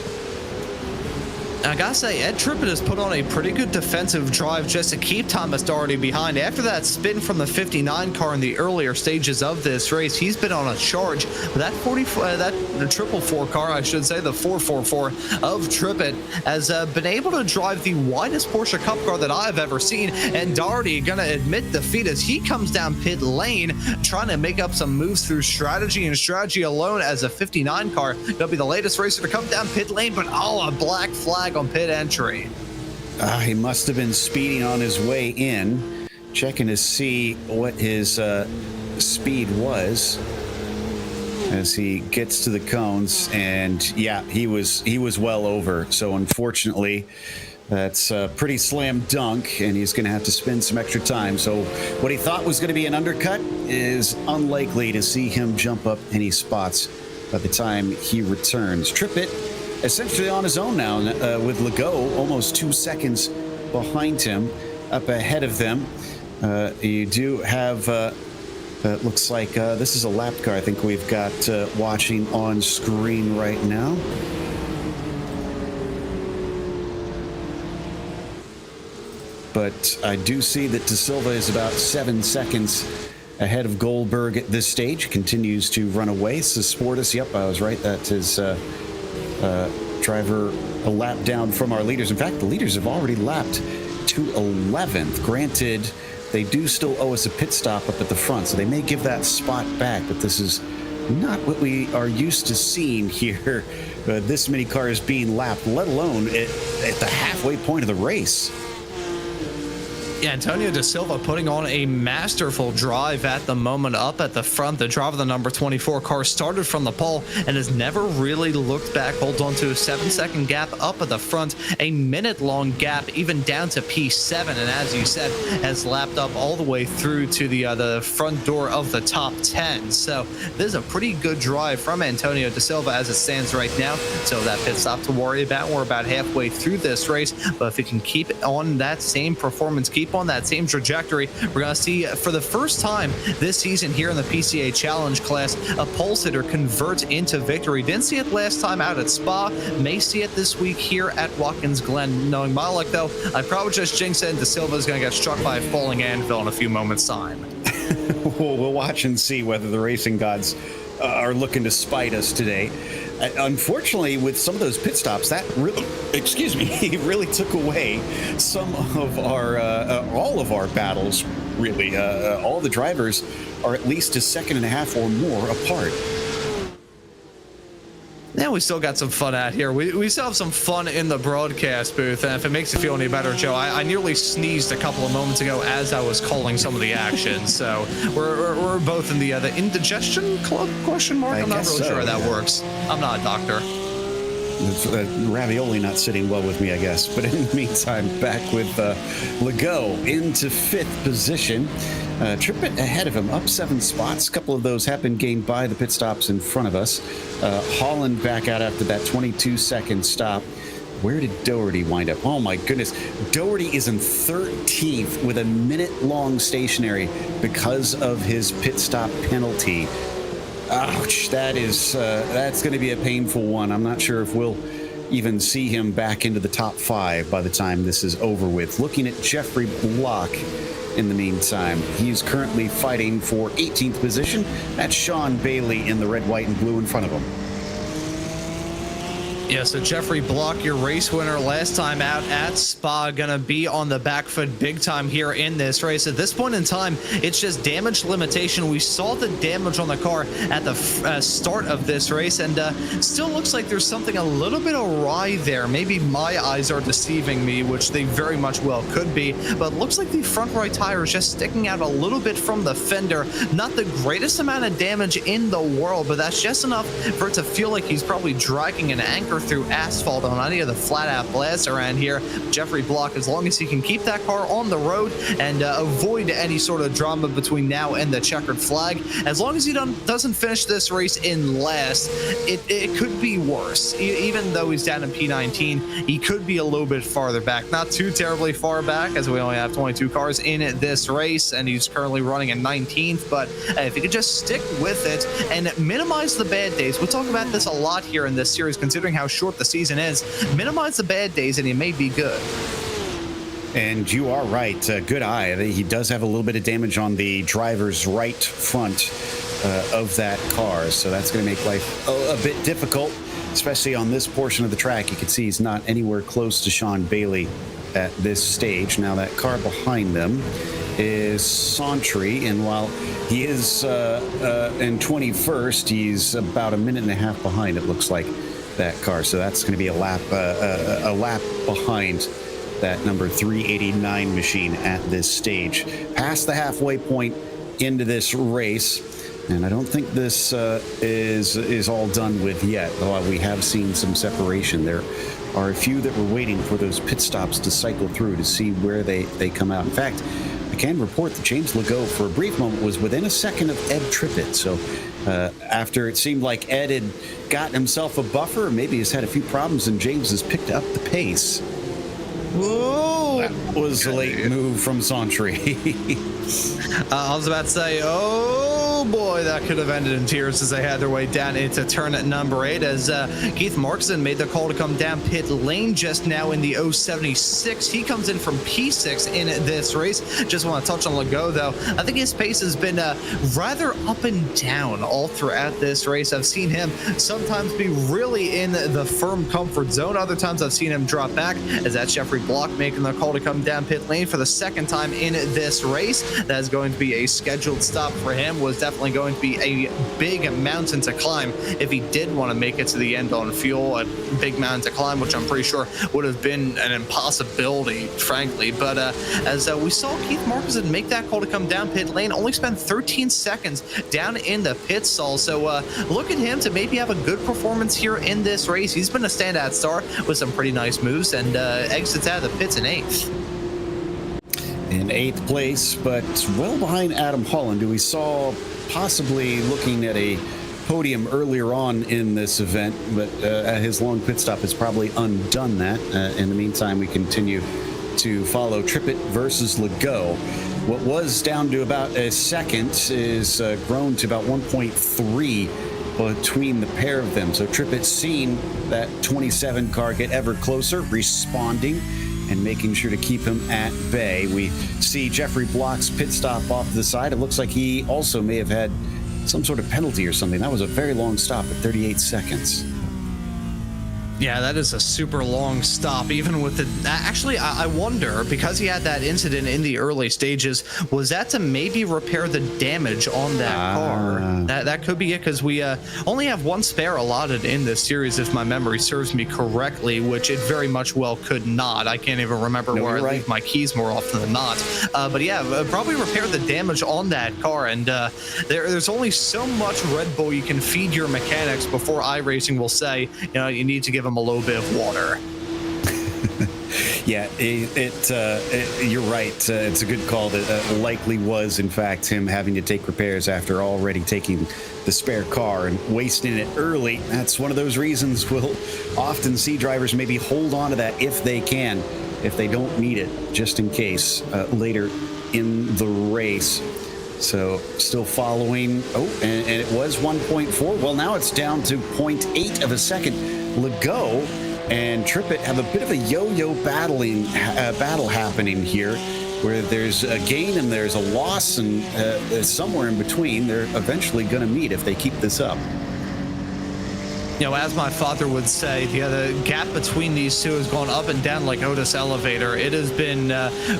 I gotta say, Ed Trippett has put on a pretty good defensive drive just to keep Thomas Doherty behind. After that spin from the 59 car in the earlier stages of this race, he's been on a charge. That 444 car, I should say, the 444 of Trippett, has been able to drive the widest Porsche Cup car that I've ever seen. And Doherty gonna admit defeat as he comes down pit lane, trying to make up some moves through strategy and strategy alone, as a 59 car. He'll be the latest racer to come down pit lane, but a black flag on pit entry. He must have been speeding on his way in, checking to see what his speed was as he gets to the cones, and yeah, he was well over. So unfortunately, that's a pretty slam dunk, and he's going to have to spend some extra time. So what he thought was going to be an undercut is unlikely to see him jump up any spots by the time he returns. Trippett essentially on his own now, with Legault almost 2 seconds behind him, up ahead of them. You do have, looks like this is a lap car I think we've got watching on screen right now. But I do see that De Silva is about 7 seconds ahead of Goldberg at this stage, continues to run away. Sportis, yep, I was right, that is driver a lap down from our leaders. In fact, the leaders have already lapped to 11th. Granted, they do still owe us a pit stop up at the front, so they may give that spot back, but this is not what we are used to seeing here. This many cars being lapped, let alone at the halfway point of the race. Yeah, Antonio Da Silva putting on a masterful drive at the moment up at the front. The driver of the number 24 car started from the pole and has never really looked back. Holds on to a 7-second gap up at the front, a minute-long gap even down to P7, and as you said, has lapped up all the way through to the front door of the top 10. So this is a pretty good drive from Antonio Da Silva as it stands right now. So that pit stop to worry about. We're about halfway through this race, but if he can keep on that same performance, keep on that same trajectory, we're going to see for the first time this season here in the PCA Challenge class a pole sitter convert into victory. Didn't see it last time out at Spa, may see it this week here at Watkins Glen. Knowing my luck though, I probably just jinxed it and Da Silva is going to get struck by a falling anvil in a few moments time. We'll watch and see whether the racing gods are looking to spite us today. Unfortunately, with some of those pit stops, that really, really took away some of our, all of our battles, really. All the drivers are at least a second and a half or more apart. Now we still got some fun out here. We still have some fun in the broadcast booth. And if it makes you feel any better, Joe, I nearly sneezed a couple of moments ago as I was calling some of the action. So we're both in the indigestion club, question mark? I'm not really sure how that works. I'm not a doctor. Ravioli not sitting well with me, I guess. But in the meantime, back with Legault into fifth position. Trippett ahead of him, up 7 spots. A couple of those have been gained by the pit stops in front of us. Holland back out after that 22-second stop. Where did Doherty wind up? Oh, my goodness. Doherty is in 13th with a minute-long stationary because of his pit stop penalty. Ouch, that's going to be a painful one. I'm not sure if we'll even see him back into the top 5 by the time this is over with. Looking at Jeffrey Block in the meantime, he's currently fighting for 18th position. That's Sean Bailey in the red, white, and blue in front of him. Yeah, so Jeffrey Block, your race winner last time out at Spa, gonna be on the back foot big time here in this race. At this point in time, it's just damage limitation. We saw the damage on the car at the start of this race, and still looks like there's something a little bit awry there. Maybe my eyes are deceiving me, which they very much well could be, but looks like the front right tire is just sticking out a little bit from the fender. Not the greatest amount of damage in the world, but that's just enough for it to feel like he's probably dragging an anchor through asphalt on any of the flat-out blasts around here. Jeffrey Block, as long as he can keep that car on the road and avoid any sort of drama between now and the checkered flag, as long as he doesn't finish this race in last, it could be worse. Even though he's down in P19, he could be a little bit farther back. Not too terribly far back, as we only have 22 cars in this race, and he's currently running in 19th, but if he could just stick with it and minimize the bad days. We talk about this a lot here in this series, considering how short the season is. Minimize the bad days and he may be good. And you are right. Good eye. He does have a little bit of damage on the driver's right front of that car. So that's going to make life a bit difficult, especially on this portion of the track. You can see he's not anywhere close to Sean Bailey at this stage. Now that car behind them is Santry, and while he is in 21st, he's about a minute and a half behind, it looks like, that car. So that's going to be a lap behind that number 389 machine at this stage. Past the halfway point into this race, and I don't think this is all done with yet, though we have seen some separation. There are a few that were waiting for those pit stops to cycle through to see where they come out. In fact, I can report that James Legault, for a brief moment, was within a second of Ed Trippett. So after it seemed like Ed had gotten himself a buffer, or maybe he's had a few problems, and James has picked up the pace. Whoa! That was a late move from Santry. I was about to say, oh boy, that could have ended in tears as they had their way down into turn at number 8 as Keith Markson made the call to come down pit lane just now in the 076. He comes in from P6 in this race. Just want to touch on Legault, though. I think his pace has been rather up and down all throughout this race. I've seen him sometimes be really in the firm comfort zone. Other times I've seen him drop back, as that's Jeffrey Block making the call to come down pit lane for the second time in this race. That is going to be a scheduled stop for him. Was definitely going to be a big mountain to climb if he did want to make it to the end on fuel. A big mountain to climb, which I'm pretty sure would have been an impossibility, frankly. But as we saw Keith Marquez make that call to come down pit lane, only spent 13 seconds down in the pit stall. So look at him to maybe have a good performance here in this race. He's been a standout star with some pretty nice moves, and exits out of the pits in 8th. In 8th place, but well behind Adam Holland, who we saw possibly looking at a podium earlier on in this event, but his long pit stop has probably undone that. In the meantime, we continue to follow Trippett versus Legault. What was down to about a second is grown to about 1.3 between the pair of them. So Trippett's seen that 27 car get ever closer, responding and making sure to keep him at bay. We see Jeffrey Block's pit stop off to the side. It looks like he also may have had some sort of penalty or something. That was a very long stop at 38 seconds. Yeah, that is a super long stop, even with the... Actually, I wonder, because he had that incident in the early stages, was that to maybe repair the damage on that car? That could be it, because we only have one spare allotted in this series, if my memory serves me correctly, which it very much well could not. I can't even remember where I leave my keys more often than not. But yeah, probably repair the damage on that car, and there's only so much Red Bull you can feed your mechanics before iRacing will say, you know, you need to give them a little bit of water. Yeah, you're right. It's a good call. That likely was, in fact, him having to take repairs after already taking the spare car and wasting it early. That's one of those reasons we'll often see drivers maybe hold on to that if they can, if they don't need it, just in case later in the race. So still following. Oh, and it was 1.4. Well, now it's down to 0.8 of a second. Legault and Trippett have a bit of a yo-yo battle happening here, where there's a gain and there's a loss, and somewhere in between, they're eventually going to meet if they keep this up. You know, as my father would say, the gap between these two has gone up and down like Otis Elevator. It has been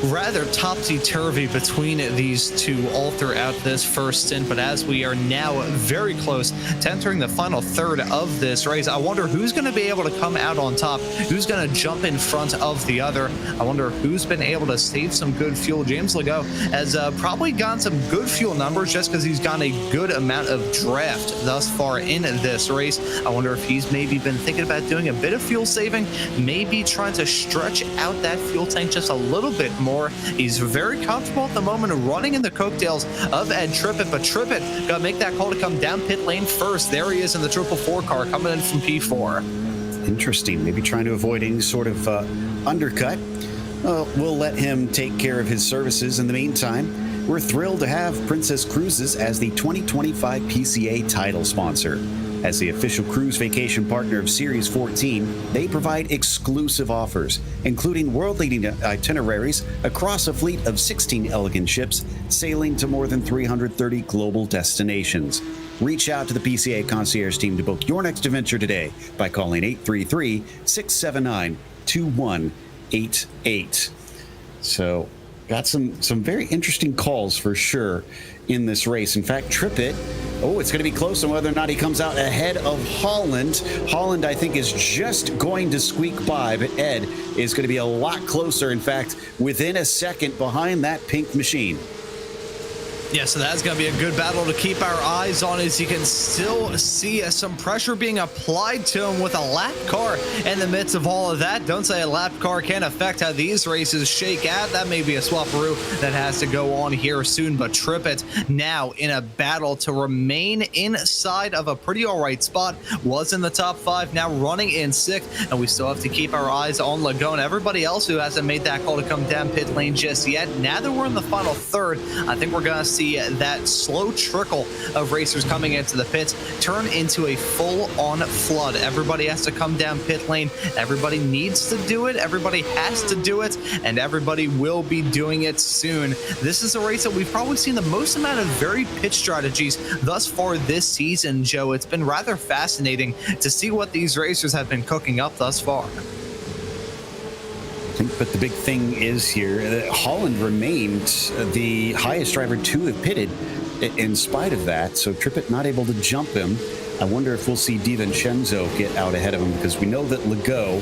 rather topsy-turvy between these two all throughout this first stint, but as we are now very close to entering the final third of this race, I wonder who's going to be able to come out on top, who's going to jump in front of the other. I wonder who's been able to save some good fuel. James Legault has probably gotten some good fuel numbers just because he's gotten a good amount of draft thus far in this race. I wonder if he's maybe been thinking about doing a bit of fuel saving, maybe trying to stretch out that fuel tank just a little bit more. He's very comfortable at the moment running in the coattails of Ed Trippett, but Trippett got to make that call to come down pit lane first. There he is in the 444 car coming in from P4. Interesting. Maybe trying to avoid any sort of undercut. We'll let him take care of his services in the meantime. We're thrilled to have Princess Cruises as the 2025 PCA title sponsor. As the official cruise vacation partner of Series 14, they provide exclusive offers, including world-leading itineraries across a fleet of 16 elegant ships sailing to more than 330 global destinations. Reach out to the PCA concierge team to book your next adventure today by calling 833-679-2188. So, got some very interesting calls for sure in this race. In fact, Trippett, it's going to be close on whether or not he comes out ahead of Holland. Holland, I think, is just going to squeak by, but Ed is going to be a lot closer. In fact, within a second behind that pink machine. Yeah, so that's going to be a good battle to keep our eyes on, as you can still see some pressure being applied to him with a lap car in the midst of all of that. Don't say a lap car can't affect how these races shake out. That may be a swapperoo that has to go on here soon, but Trippett now in a battle to remain inside of a pretty all right spot. Was in the top 5, now running in 6th, and we still have to keep our eyes on Legault and everybody else who hasn't made that call to come down pit lane just yet. Now that we're in the final third, I think we're going to see that slow trickle of racers coming into the pits turn into a full-on flood. Everybody has to come down pit lane. Everybody needs to do it. Everybody has to do it, and everybody will be doing it soon. This is a race that we've probably seen the most amount of varied pit strategies thus far this season, Joe. It's been rather fascinating to see what these racers have been cooking up thus far. But the big thing is here that Holland remained the highest driver to have pitted in spite of that. So Trippett not able to jump him. I wonder if we'll see DiVincenzo get out ahead of him, because we know that Legault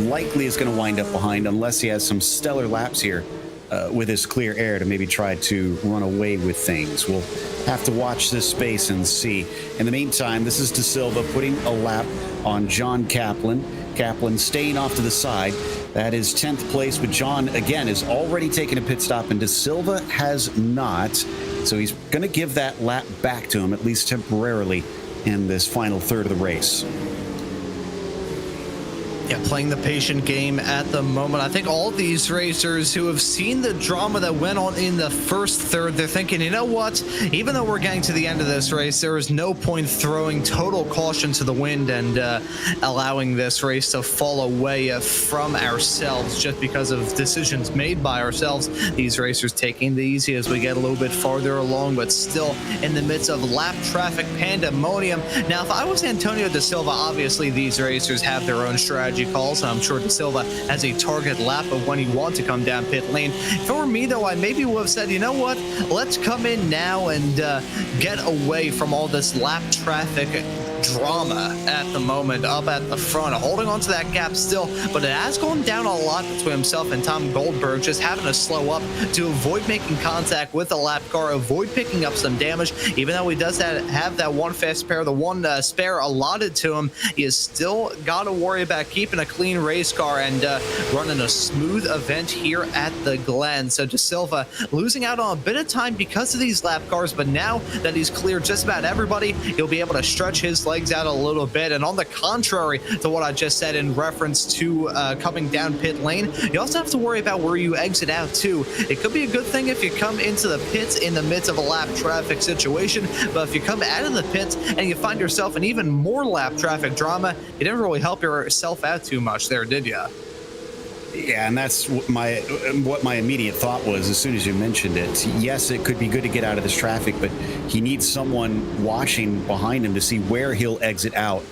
likely is going to wind up behind unless he has some stellar laps here with his clear air to maybe try to run away with things. We'll have to watch this space and see. In the meantime, this is De Silva putting a lap on John Kaplan. Kaplan staying off to the side. That is 10th place, but John, again, is already taking a pit stop, and De Silva has not. So he's going to give that lap back to him, at least temporarily, in this final third of the race. Yeah, playing the patient game at the moment. I think all these racers who have seen the drama that went on in the first third, they're thinking, you know what? Even though we're getting to the end of this race, there is no point throwing total caution to the wind and allowing this race to fall away from ourselves just because of decisions made by ourselves. These racers taking it easy as we get a little bit farther along, but still in the midst of lap traffic pandemonium. Now, if I was Antonio De Silva, obviously these racers have their own strategy calls, and I'm sure De Silva has a target lap of when he wants to come down pit lane. For me, though, I maybe would have said, you know what, let's come in now and get away from all this lap traffic drama at the moment up at the front, holding on to that gap still, but it has gone down a lot between himself and Tom Goldberg, just having to slow up to avoid making contact with the lap car, avoid picking up some damage. Even though he does have that one fast spare, the one spare allotted to him, he has still got to worry about keeping a clean race car and running a smooth event here at the Glen. So De Silva losing out on a bit of time because of these lap cars, but now that he's cleared just about everybody, he'll be able to stretch his legs out a little bit. And on the contrary to what I just said in reference to coming down pit lane, you also have to worry about where you exit out too. It could be a good thing if you come into the pits in the midst of a lap traffic situation, but if you come out of the pits and you find yourself in even more lap traffic drama, you didn't really help yourself out too much there, did you? Yeah, and that's what my immediate thought was as soon as you mentioned it. Yes, it could be good to get out of this traffic, but he needs someone watching behind him to see where he'll exit out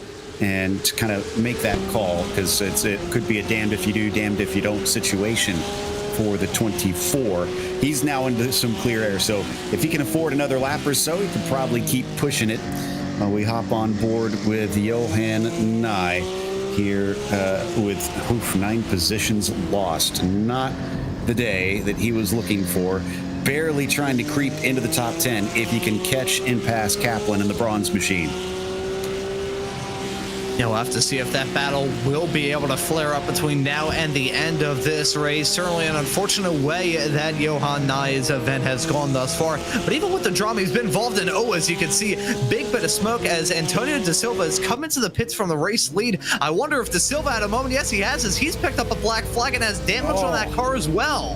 and to kind of make that call, because it could be a damned if you do, damned if you don't situation for the 24. He's now into some clear air, so if he can afford another lap or so, he could probably keep pushing it. We hop on board with Johan Nye here with 9 positions lost. Not the day that he was looking for. Barely trying to creep into the top 10 if he can catch and pass Kaplan in the bronze machine. Yeah, we'll have to see if that battle will be able to flare up between now and the end of this race. Certainly an unfortunate way that Johan Nye's event has gone thus far. But even with the drama he's been involved in, as you can see, big bit of smoke as Antonio De Silva has come into the pits from the race lead. I wonder if De Silva at a moment, yes, he has, as he's picked up a black flag and has damage on that car as well.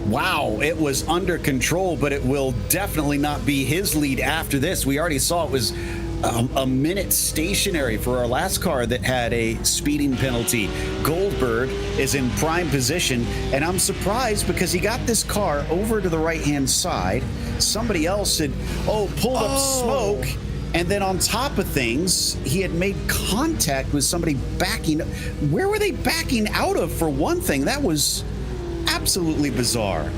Wow, it was under control, but it will definitely not be his lead after this. We already saw it was a minute stationary for our last car that had a speeding penalty. Goldberg is in prime position, and I'm surprised because he got this car over to the right-hand side. Somebody else had, pulled up smoke, and then on top of things, he had made contact with somebody backing. Where were they backing out of, for one thing? That was absolutely bizarre.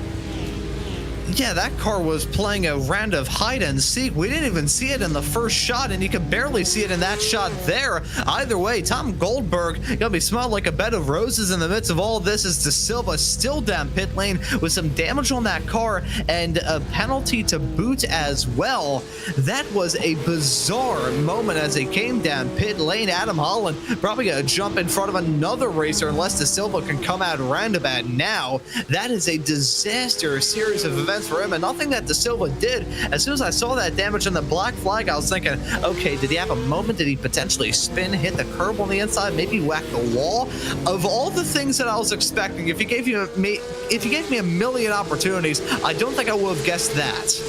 Yeah, that car was playing a round of hide and seek. We didn't even see it in the first shot, and you could barely see it in that shot there. Either way, Tom Goldberg gonna be smelling like a bed of roses in the midst of all of this as De Silva still down pit lane with some damage on that car and a penalty to boot as well. That was a bizarre moment as they came down pit lane. Adam Holland probably gonna jump in front of another racer unless De Silva can come out roundabout now. That is a disaster series of events for him, and nothing that De Silva did. As soon as I saw that damage on the black flag, I was thinking, okay, did he have a moment? Did he potentially spin, hit the curb on the inside, maybe whack the wall? Of all the things that I was expecting, if you gave me a million opportunities, I don't think I would have guessed that.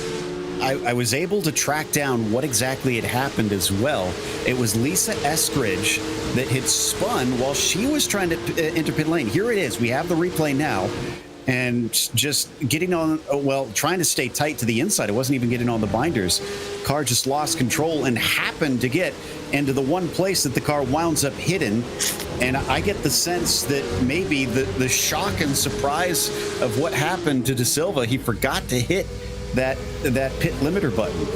I was able to track down what exactly had happened as well. It was Lisa Eskridge that had spun while she was trying to enter pit lane. Here it is. We have the replay now. And just getting on, trying to stay tight to the inside. It wasn't even getting on the binders. Car just lost control and happened to get into the one place that the car winds up hidden. And I get the sense that maybe the shock and surprise of what happened to De Silva, he forgot to hit that pit limiter button.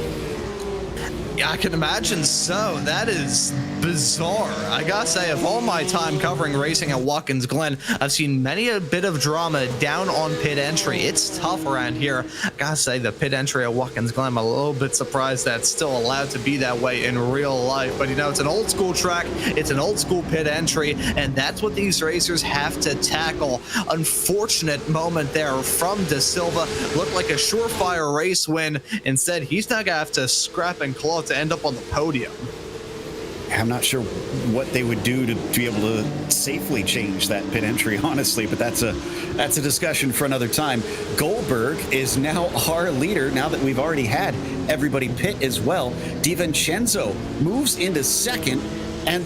Yeah, I can imagine so. That is bizarre. I gotta say, of all my time covering racing at Watkins Glen, I've seen many a bit of drama down on pit entry. It's tough around here. I gotta say, the pit entry at Watkins Glen, I'm a little bit surprised that's still allowed to be that way in real life. But, you know, it's an old school track. It's an old school pit entry, and that's what these racers have to tackle. Unfortunate moment there from De Silva. Looked like a surefire race win. Instead, he's not gonna have to scrap and claw to end up on the podium. I'm not sure what they would do to be able to safely change that pit entry, honestly, but that's a discussion for another time. Goldberg is now our leader now that we've already had everybody pit as well. DiVincenzo moves into second, and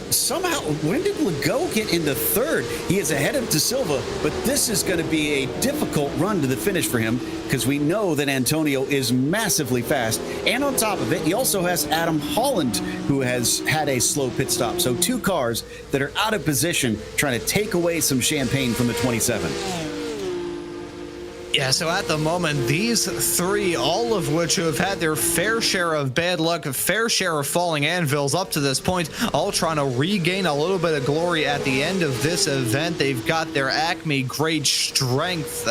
somehow, when did Legault get into third? He is ahead of De Silva, but this is going to be a difficult run to the finish for him because we know that Antonio is massively fast. And on top of it, he also has Adam Holland, who has had a slow pit stop. So two cars that are out of position trying to take away some champagne from the 27. Yeah, so at the moment, these three, all of which have had their fair share of bad luck, a fair share of falling anvils up to this point, all trying to regain a little bit of glory at the end of this event. They've got their Acme Great Strength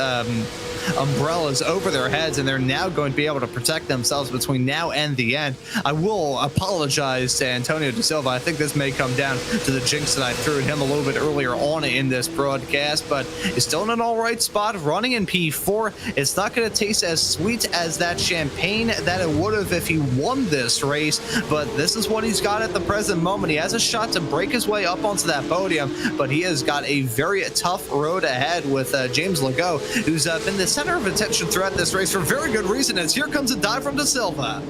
umbrellas over their heads, and they're now going to be able to protect themselves between now and the end. I will apologize to Antonio De Silva. I think this may come down to the jinx that I threw at him a little bit earlier on in this broadcast, but he's still in an all right spot, running in P4. It's not going to taste as sweet as that champagne that it would have if he won this race, but this is what he's got at the present moment. He has a shot to break his way up onto that podium, but he has got a very tough road ahead with James Legault, who's been the center of attention throughout this race for very good reason, as here comes a dive from De Silva.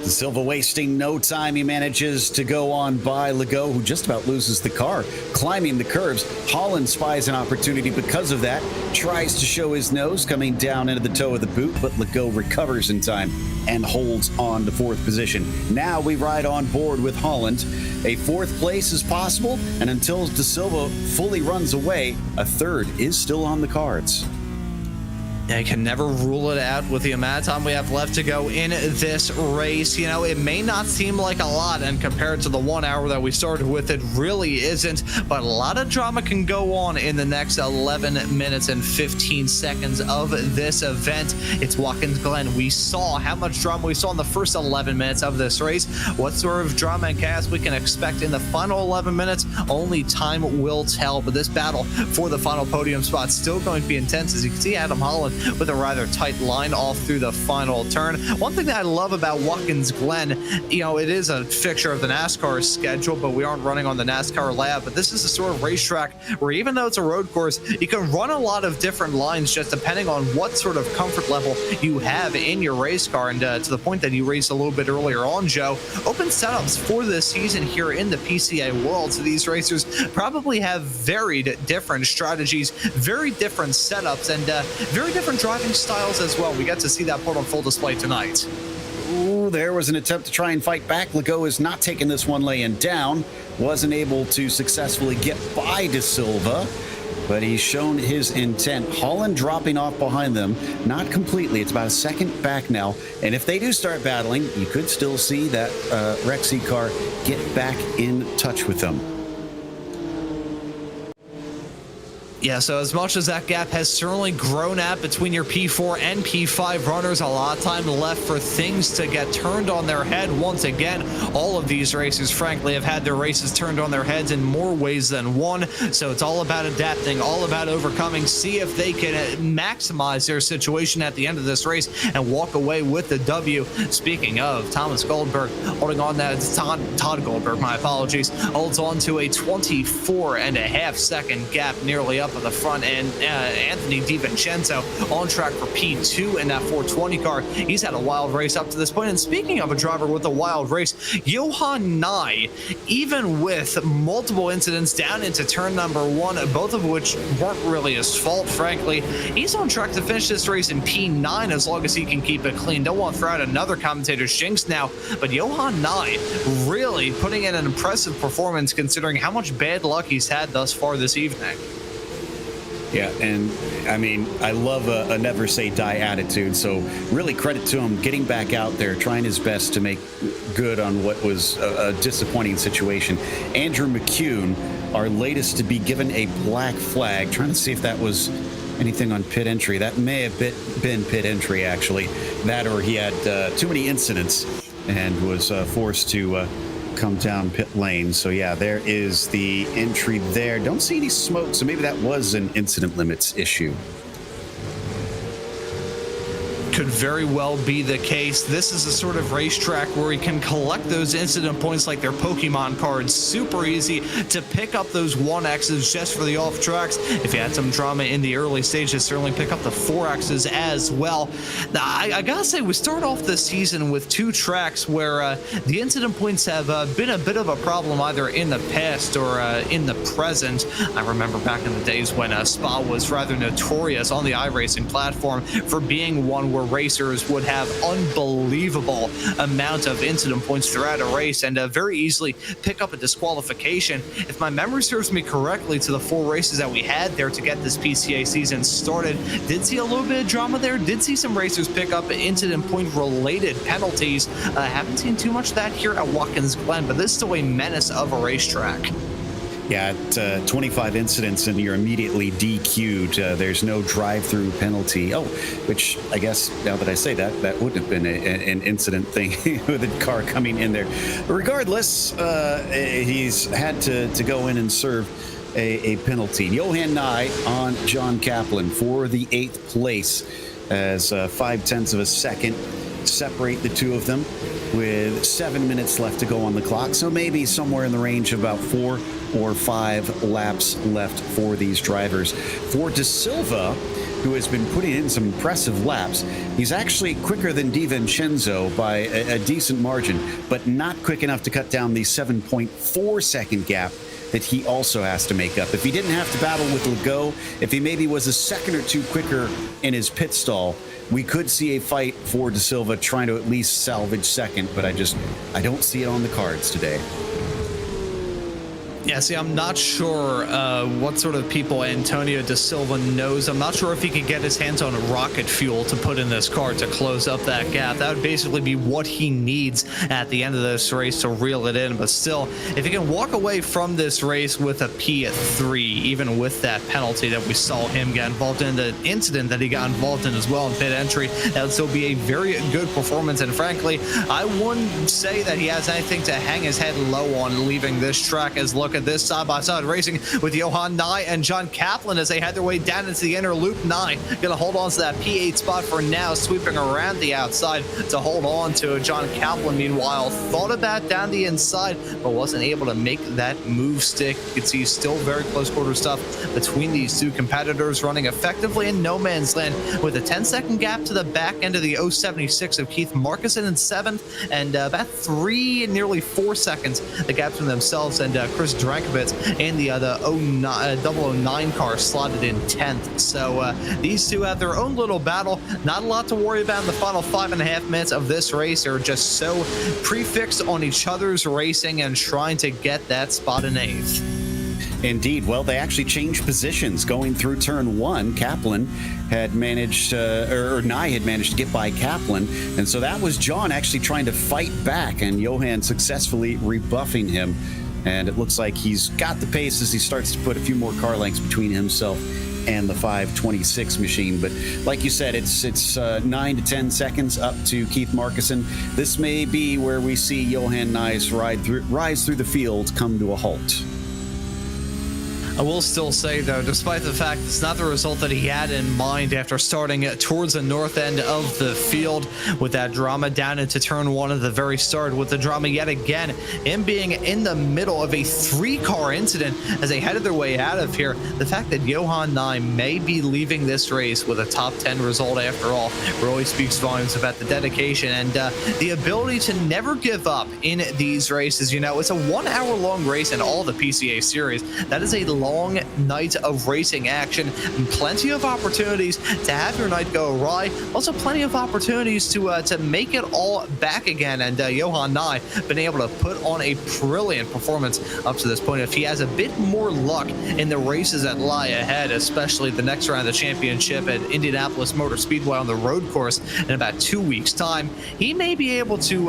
De Silva wasting no time. He manages to go on by Legault, who just about loses the car, climbing the curves. Holland spies an opportunity because of that, tries to show his nose, coming down into the toe of the boot, but Legault recovers in time and holds on to fourth position. Now we ride on board with Holland. A fourth place is possible, and until De Silva fully runs away, a third is still on the cards. Yeah, you can never rule it out with the amount of time we have left to go in this race. You know, it may not seem like a lot, and compared to the 1 hour that we started with, it really isn't. But a lot of drama can go on in the next 11 minutes and 15 seconds of this event. It's Watkins Glen. We saw how much drama we saw in the first 11 minutes of this race. What sort of drama and chaos we can expect in the final 11 minutes, only time will tell. But this battle for the final podium spot is still going to be intense. As you can see, Adam Holland with a rather tight line off through the final turn. One thing that I love about Watkins Glen, you know, it is a fixture of the NASCAR schedule, but we aren't running on the NASCAR lab. But this is the sort of racetrack where, even though it's a road course, you can run a lot of different lines just depending on what sort of comfort level you have in your race car. And to the point that you raised a little bit earlier on, Joe, open setups for this season here in the PCA world. So these racers probably have varied different strategies, very different setups, and very different driving styles as well. We got to see that put on full display tonight. Ooh, there was an attempt to try and fight back. Legault is not taking this one laying down. Wasn't able to successfully get by De Silva, but he's shown his intent. Holland dropping off behind them, not completely. It's about a second back now. And if they do start battling, you could still see that Rexy car get back in touch with them. Yeah, so as much as that gap has certainly grown out between your P4 and P5 runners, a lot of time left for things to get turned on their head once again. All of these racers, frankly, have had their races turned on their heads in more ways than one. So it's all about adapting, all about overcoming, see if they can maximize their situation at the end of this race and walk away with the W. Speaking of, Thomas Goldberg holding on that, Todd Goldberg, my apologies, holds on to a 24.5 second gap nearly up at the front, and Anthony DiVincenzo on track for P2 in that 420 car. He's had a wild race up to this point. And speaking of a driver with a wild race, Johan Nye, even with multiple incidents down into turn number 1, both of which weren't really his fault, frankly, he's on track to finish this race in P9 as long as he can keep it clean. Don't want to throw out another commentator's jinx now, but Johan Nye really putting in an impressive performance considering how much bad luck he's had thus far this evening. Yeah, and I mean, I love a never say die attitude. So really credit to him getting back out there, trying his best to make good on what was a disappointing situation. Andrew McCune, our latest to be given a black flag. Trying to see if that was anything on pit entry. That may have been pit entry, actually. That or he had too many incidents and was forced to come down pit lane. So yeah, there is the entry there. Don't see any smoke, so maybe that was an incident limits issue. Could very well be the case. This is a sort of racetrack where you can collect those incident points like their Pokemon cards. Super easy to pick up those 1Xs just for the off tracks. If you had some drama in the early stages, certainly pick up the 4Xs as well. Now, I gotta say, we start off this season with 2 tracks where the incident points have been a bit of a problem either in the past or in the present. I remember back in the days when Spa was rather notorious on the iRacing platform for being one where racers would have unbelievable amount of incident points throughout a race and very easily pick up a disqualification. If my memory serves me correctly, to the 4 races that we had there to get this PCA season started, did see a little bit of drama there, did see some racers pick up incident point related penalties. Haven't seen too much of that here at Watkins Glen, but this is still a menace of a racetrack. Yeah, at 25 incidents and you're immediately DQ'd. There's no drive-through penalty. Oh, which I guess now that I say that, that wouldn't have been an incident thing with a car coming in there. But regardless, he's had to go in and serve a penalty. Johan Nye on John Kaplan for the 8th place as 0.5 of a second separate the two of them with 7 minutes left to go on the clock. So maybe somewhere in the range of about 4 or 5 laps left for these drivers. For De Silva, who has been putting in some impressive laps, he's actually quicker than DiVincenzo by a decent margin, but not quick enough to cut down the 7.4 second gap that he also has to make up. If he didn't have to battle with Legault, if he maybe was a second or two quicker in his pit stall, we could see a fight for De Silva trying to at least salvage second, but I don't see it on the cards today. Yeah, see, I'm not sure what sort of people Antonio De Silva knows. I'm not sure if he could get his hands on rocket fuel to put in this car to close up that gap. That would basically be what he needs at the end of this race to reel it in. But still, if he can walk away from this race with a P3, even with that penalty that we saw him get involved in, the incident that he got involved in as well in pit entry, that would still be a very good performance. And frankly, I wouldn't say that he has anything to hang his head low on leaving this track. As look at this side-by-side racing with Johan Nye and John Kaplan as they head their way down into the inner loop. Nye gonna hold on to that P8 spot for now, sweeping around the outside to hold on to John Kaplan. Meanwhile, thought about down the inside, but wasn't able to make that move stick. You can see still very close quarter stuff between these two competitors, running effectively in no man's land with a 10-second gap to the back end of the 076 of Keith Marcuson in 7th, and about 3 and nearly 4 seconds the gap between themselves and Chris Drankovic and the 009 car slotted in 10th. So these two have their own little battle. Not a lot to worry about in the final 5.5 minutes of this race. They're just so prefixed on each other's racing and trying to get that spot in 8th. Indeed. Well, they actually changed positions going through turn 1. Kaplan had managed, or Nye had managed to get by Kaplan. And so that was John actually trying to fight back and Johan successfully rebuffing him. And it looks like he's got the pace as he starts to put a few more car lengths between himself and the 526 machine. But like you said, it's 9 to 10 seconds up to Keith Marcuson. This may be where we see Johan Ny's rise through the field come to a halt. I will still say, though, despite the fact it's not the result that he had in mind after starting towards the north end of the field with that drama down into turn 1 at the very start, with the drama yet again, him being in the middle of a 3-car incident as they headed their way out of here, the fact that Johan Nye may be leaving this race with a top 10 result after all really speaks volumes about the dedication and the ability to never give up in these races. You know, it's a 1-hour long race in all the PCA series. That is a long long night of racing action and plenty of opportunities to have your night go awry. Also plenty of opportunities to make it all back again. And Johan Nye been able to put on a brilliant performance up to this point. If he has a bit more luck in the races that lie ahead, especially the next round of the championship at Indianapolis Motor Speedway on the road course in about 2 weeks' time, he may be able to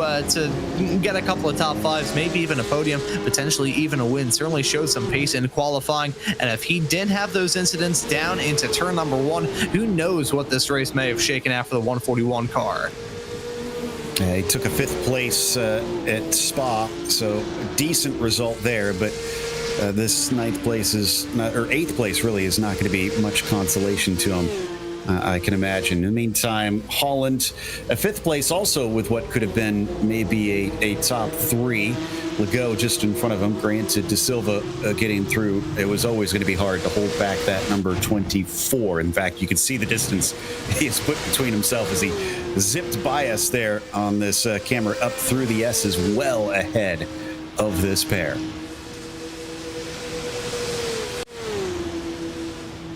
get a couple of top fives, maybe even a podium, potentially even a win. Certainly showed some pace in qualifying, and if he didn't have those incidents down into turn number 1, who knows what this race may have shaken out for the 141 car. He took a 5th place at Spa, so a decent result there, but this 9th place is not, or 8th place really is not going to be much consolation to him, I can imagine. In the meantime, Holland, a 5th place also with what could have been maybe a top 3. Legault just in front of him. Granted, De Silva getting through. It was always going to be hard to hold back that number 24. In fact, you can see the distance he has put between himself as he zipped by us there on this camera up through the S's, well ahead of this pair.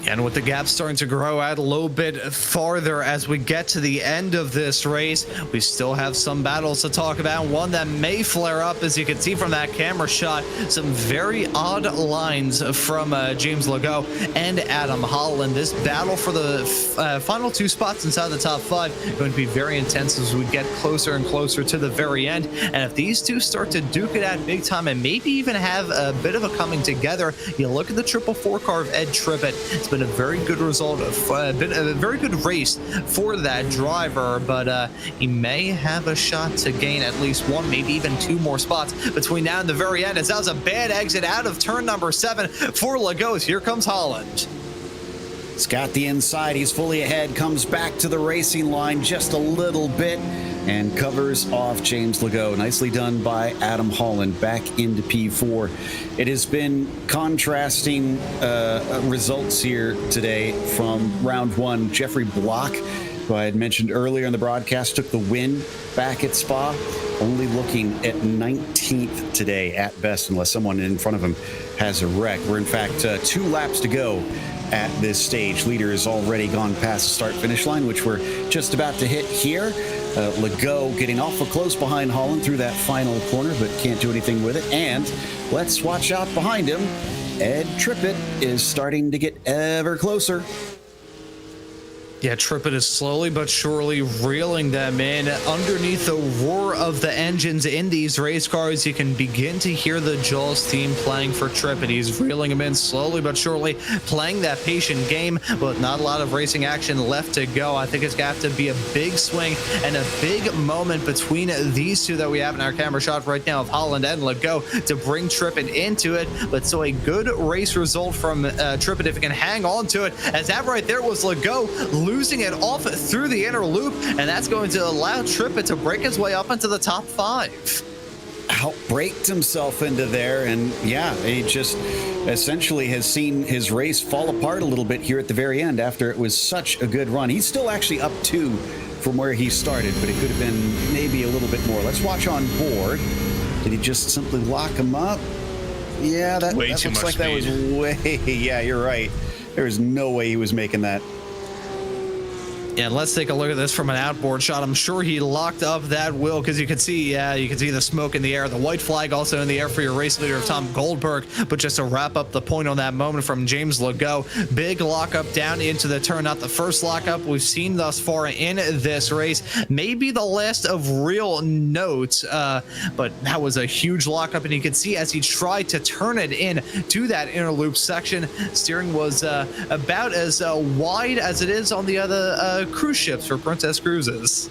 And with the gap starting to grow out a little bit farther as we get to the end of this race, we still have some battles to talk about. One that may flare up, as you can see from that camera shot. Some very odd lines from James Legault and Adam Holland. This battle for the final 2 spots inside the top 5 going to be very intense as we get closer and closer to the very end. And if these two start to duke it out big time and maybe even have a bit of a coming together, you look at the 444 car of Ed Trippett. It's been a very good result, been a very good race for that driver, but he may have a shot to gain at least 1, maybe even 2 more spots between now and the very end, as that was a bad exit out of turn number 7 for Legault. Here comes Holland. He's got the inside. He's fully ahead. Comes back to the racing line just a little bit and covers off James Legault. Nicely done by Adam Holland back into P4. It has been contrasting results here today from round 1. Jeffrey Block, who I had mentioned earlier in the broadcast, took the win back at Spa, only looking at 19th today at best, unless someone in front of him has a wreck. We're in fact 2 laps to go at this stage. Leader has already gone past the start-finish line, which we're just about to hit here. Legault getting awful close behind Holland through that final corner, but can't do anything with it. And let's watch out behind him. Ed Trippett is starting to get ever closer. Yeah, Trippett is slowly but surely reeling them in. Underneath the roar of the engines in these race cars, you can begin to hear the Jaws team playing for Trippett. He's reeling them in slowly but surely, playing that patient game, but not a lot of racing action left to go. I think it's got to be a big swing and a big moment between these two that we have in our camera shot right now of Holland and Legault to bring Trippett into it. But so a good race result from Trippett if he can hang on to it, as that right there was Legault losing it off through the inner loop, and that's going to allow Trippett to break his way up into the top 5. Outbraked himself into there, and yeah, he just essentially has seen his race fall apart a little bit here at the very end after it was such a good run. He's still actually up 2 from where he started, but it could have been maybe a little bit more. Let's watch on board. Did he just simply lock him up? Yeah, that looks like that was way, yeah, you're right. There was no way he was making that. Yeah, let's take a look at this from an outboard shot. I'm sure he locked up that wheel because you can see the smoke in the air, the white flag also in the air for your race leader, Tom Goldberg. But just to wrap up the point on that moment from James Legault, big lockup down into the turn, not the first lockup we've seen thus far in this race. Maybe the last of real note, but that was a huge lockup, and you can see as he tried to turn it in to that inner loop section, steering was about as wide as it is on the other cruise ships for Princess Cruises.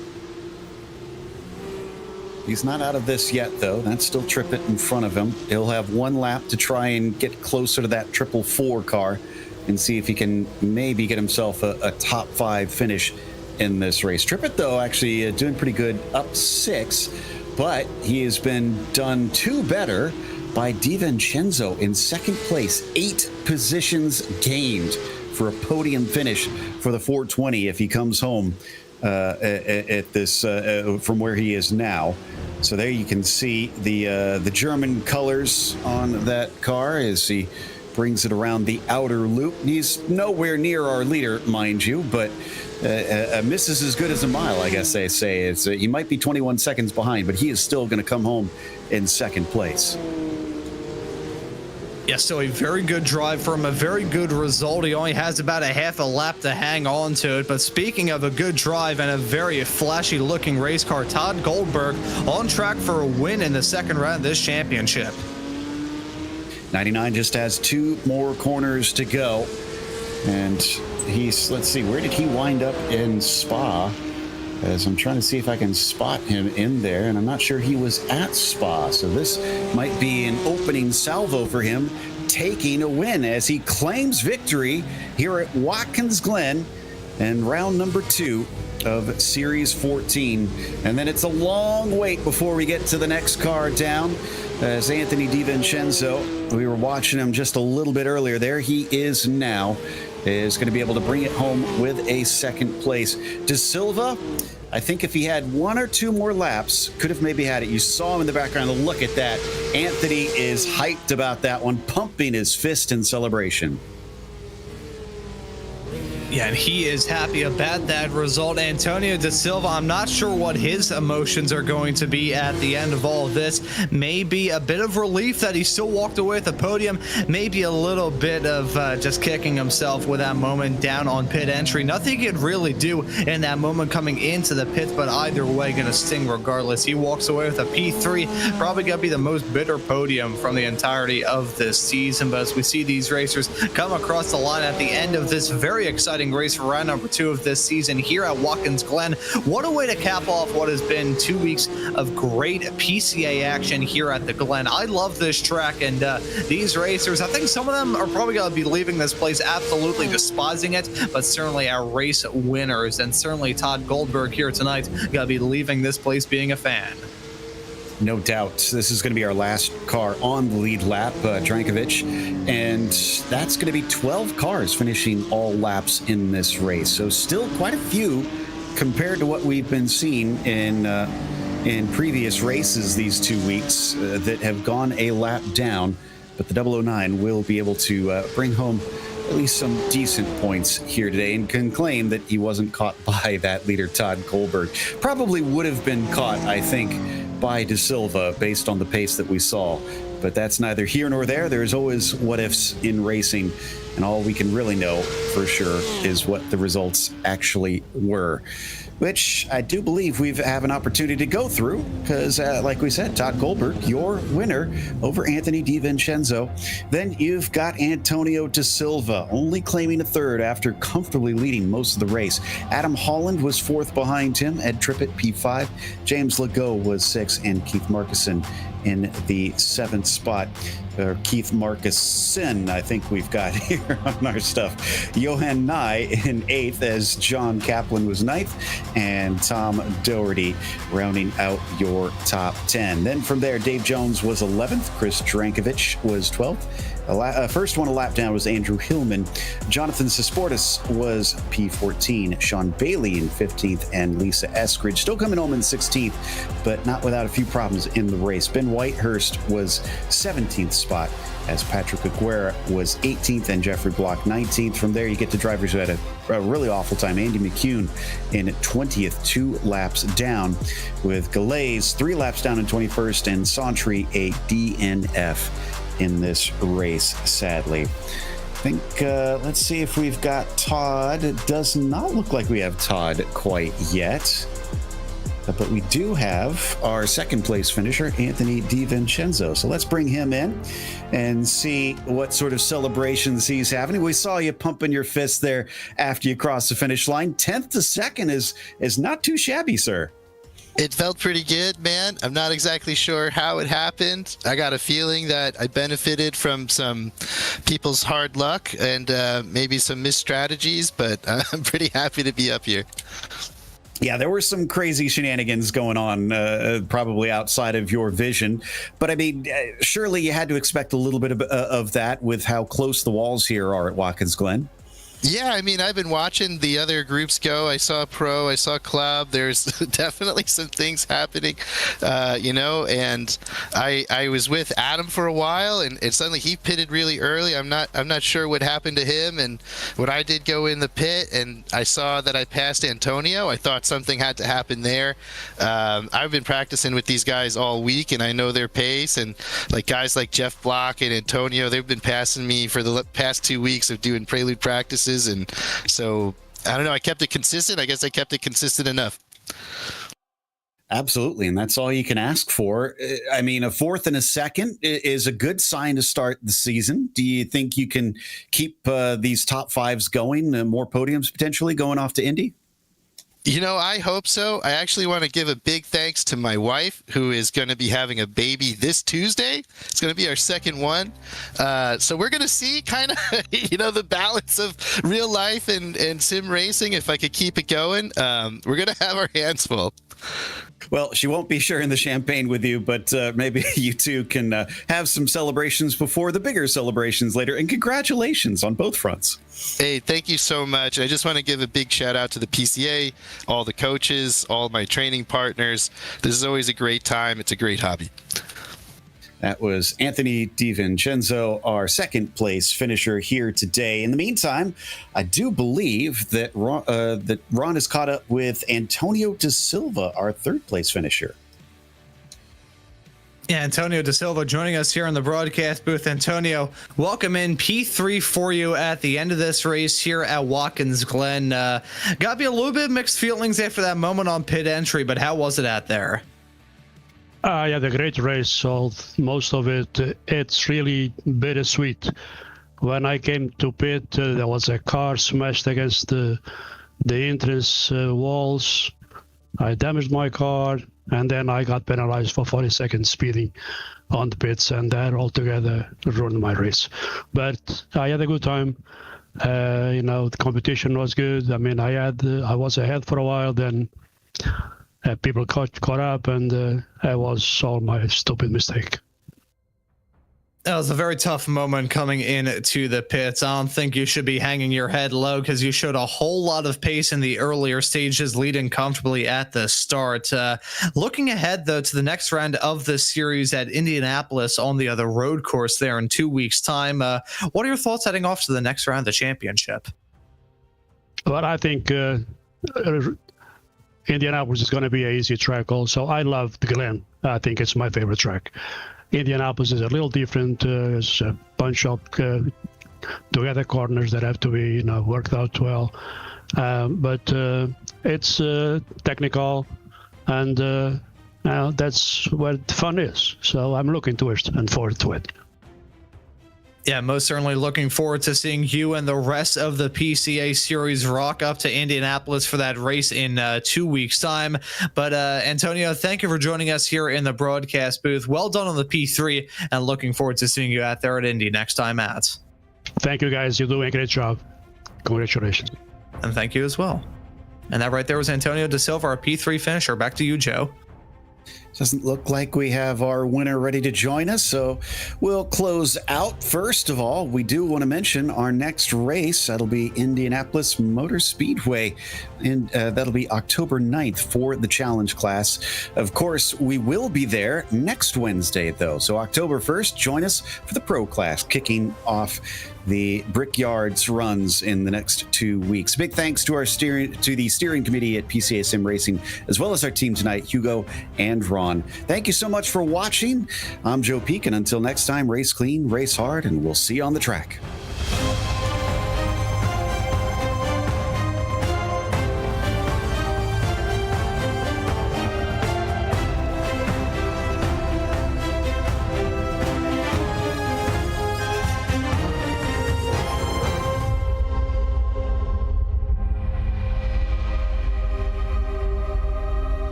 He's not out of this yet, though. That's still Trippett in front of him. He'll have 1 lap to try and get closer to that 444 car and see if he can maybe get himself a top 5 finish in this race. Trippett, though, actually doing pretty good, up 6, but he has been done 2 better by DiVincenzo in 2nd place, 8 positions gained for a podium finish for the 420 if he comes home at this from where he is now. So there you can see the German colors on that car as he brings it around the outer loop. He's nowhere near our leader, mind you, but a miss is as good as a mile, I guess they say. He might be 21 seconds behind, but he is still going to come home in second place. Yeah, so a very good drive from a very good result. He only has about a half a lap to hang on to it. But speaking of a good drive and a very flashy looking race car, Todd Goldberg on track for a win in the second round of this championship. 99 just has 2 more corners to go. And let's see, where did he wind up in Spa? As I'm trying to see if I can spot him in there, and I'm not sure he was at Spa. So this might be an opening salvo for him, taking a win as he claims victory here at Watkins Glen and round number 2 of Series 14. And then it's a long wait before we get to the next car down. As Anthony DiVincenzo, we were watching him just a little bit earlier there. He is now going to be able to bring it home with a second place. De Silva, I think if he had 1 or 2 more laps, could have maybe had it. You saw him in the background. Look at that. Anthony is hyped about that one, pumping his fist in celebration. Yeah, and he is happy about that result. Antonio De Silva, I'm not sure what his emotions are going to be at the end of all of this. Maybe a bit of relief that he still walked away with the podium. Maybe a little bit of just kicking himself with that moment down on pit entry. Nothing he could really do in that moment coming into the pits, but either way, going to sting regardless. He walks away with a P3. Probably going to be the most bitter podium from the entirety of this season. But as we see these racers come across the line at the end of this very exciting race for round number 2 of this season here at Watkins Glen. What a way to cap off what has been 2 weeks of great PCA action here at the Glen. I love this track, and these racers, I think some of them are probably going to be leaving this place absolutely despising it, but certainly our race winners, and certainly Todd Goldberg here tonight, going to be leaving this place being a fan. No doubt. This is going to be our last car on the lead lap, Drankovic, and that's going to be 12 cars finishing all laps in this race. So still quite a few compared to what we've been seeing in previous races these 2 weeks that have gone a lap down. But the 009 will be able to bring home at least some decent points here today and can claim that he wasn't caught by that leader, Todd Goldberg. Probably would have been caught, I think, by De Silva based on the pace that we saw. But that's neither here nor there. There's always what ifs in racing, and all we can really know for sure is what the results actually were, which I do believe we have an opportunity to go through because, like we said, Todd Goldberg, your winner over Anthony DiVincenzo. Then you've got Antonio De Silva, only claiming a third after comfortably leading most of the race. Adam Holland was 4th behind him. Ed Trippett, P5. James Legault was 6th, and Keith Marcuson in the 7th spot. Or Keith Marcuson, I think we've got here on our stuff. Johan Nye in 8th as John Kaplan was 9th, and Tom Doherty rounding out your top 10. Then from there, Dave Jones was 11th. Chris Drankovic was 12th. First one a lap down was Andrew Hillman. Jonathan Sisportis was P14. Sean Bailey in 15th, and Lisa Eskridge still coming home in 16th, but not without a few problems in the race. Ben Whitehurst was 17th spot, as Patrick Aguirre was 18th and Jeffrey Block 19th. From there, you get to drivers who had a really awful time. Andy McCune in 20th, 2 laps down, with Galais 3 laps down in 21st, and Santry a DNF in this race, sadly. I think, let's see if we've got Todd. It does not look like we have Todd quite yet. But we do have our second place finisher, Anthony DiVincenzo. So let's bring him in and see what sort of celebrations he's having. We saw you pumping your fist there after you crossed the finish line. 10th to 2nd is not too shabby, sir. It felt pretty good, man. I'm not exactly sure how it happened. I got a feeling that I benefited from some people's hard luck and maybe some missed strategies, but I'm pretty happy to be up here. Yeah, there were some crazy shenanigans going on, probably outside of your vision. But I mean, surely you had to expect a little bit of that with how close the walls here are at Watkins Glen. Yeah, I mean, I've been watching the other groups go. I saw Pro, I saw Club. There's definitely some things happening, and I was with Adam for a while, and suddenly he pitted really early. I'm not sure what happened to him, and when I did go in the pit and I saw that I passed Antonio, I thought something had to happen there. I've been practicing with these guys all week, and I know their pace, and like guys like Jeff Block and Antonio, they've been passing me for the past 2 weeks of doing prelude practices. And so I don't know, I kept it consistent. I guess I kept it consistent enough. Absolutely, and that's all you can ask for. I mean, a fourth and a second is a good sign to start the season. Do you think you can keep these top fives going, more podiums potentially going off to Indy? I hope so. I actually want to give a big thanks to my wife, who is going to be having a baby this Tuesday. It's going to be our second one. So we're going to see kind of, the balance of real life and sim racing. If I could keep it going, we're going to have our hands full. Well, she won't be sharing the champagne with you, but maybe you two can have some celebrations before the bigger celebrations later. And congratulations on both fronts. Hey, thank you so much. I just want to give a big shout out to the PCA, all the coaches, all my training partners. This is always a great time. It's a great hobby. That was Anthony DiVincenzo, our second place finisher here today. In the meantime, I do believe that Ron is caught up with Antonio Da Silva, our third place finisher. Yeah, Antonio Da Silva joining us here in the broadcast booth. Antonio, welcome in. P3 for you at the end of this race here at Watkins Glen. Got to be a little bit mixed feelings after that moment on pit entry, but how was it out there? Yeah, the great race. So most of it, it's really bittersweet. When I came to pit, there was a car smashed against the entrance walls. I damaged my car, and then I got penalized for 40 seconds speeding on the pits, and that altogether ruined my race. But I had a good time. The competition was good. I mean, I was ahead for a while, then people caught up, and it was all my stupid mistake. That was a very tough moment coming into the pits. I don't think you should be hanging your head low because you showed a whole lot of pace in the earlier stages, leading comfortably at the start. Looking ahead, though, to the next round of the series at Indianapolis on the other road course there in 2 weeks' time, what are your thoughts heading off to the next round of the championship? Well, I think Indianapolis is going to be an easy track also. I love the Glen. I think it's my favorite track. Indianapolis is a little different. There's a bunch of together corners that have to be worked out well. But it's technical, and that's what fun is. So I'm looking to it and forward to it. Yeah, most certainly looking forward to seeing you and the rest of the PCA series rock up to Indianapolis for that race in 2 weeks' time. But Antonio, thank you for joining us here in the broadcast booth. Well done on the P3, and looking forward to seeing you out there at Indy next time out. Thank you, guys. You're doing a great job. Congratulations. And thank you as well. And that right there was Antonio Da Silva, our P3 finisher. Back to you, Joe. Doesn't look like we have our winner ready to join us, so we'll close out. First of all, we do want to mention our next race. That'll be Indianapolis Motor Speedway, and that'll be October 9th for the challenge class. Of course, we will be there next Wednesday, though. So October 1st, join us for the pro class, kicking off the Brickyards runs in the next 2 weeks. Big thanks to the steering committee at PCA Sim Racing, as well as our team tonight, Hugo and Ron. Thank you so much for watching. I'm Joe Peak, and until next time, race clean, race hard, and we'll see you on the track.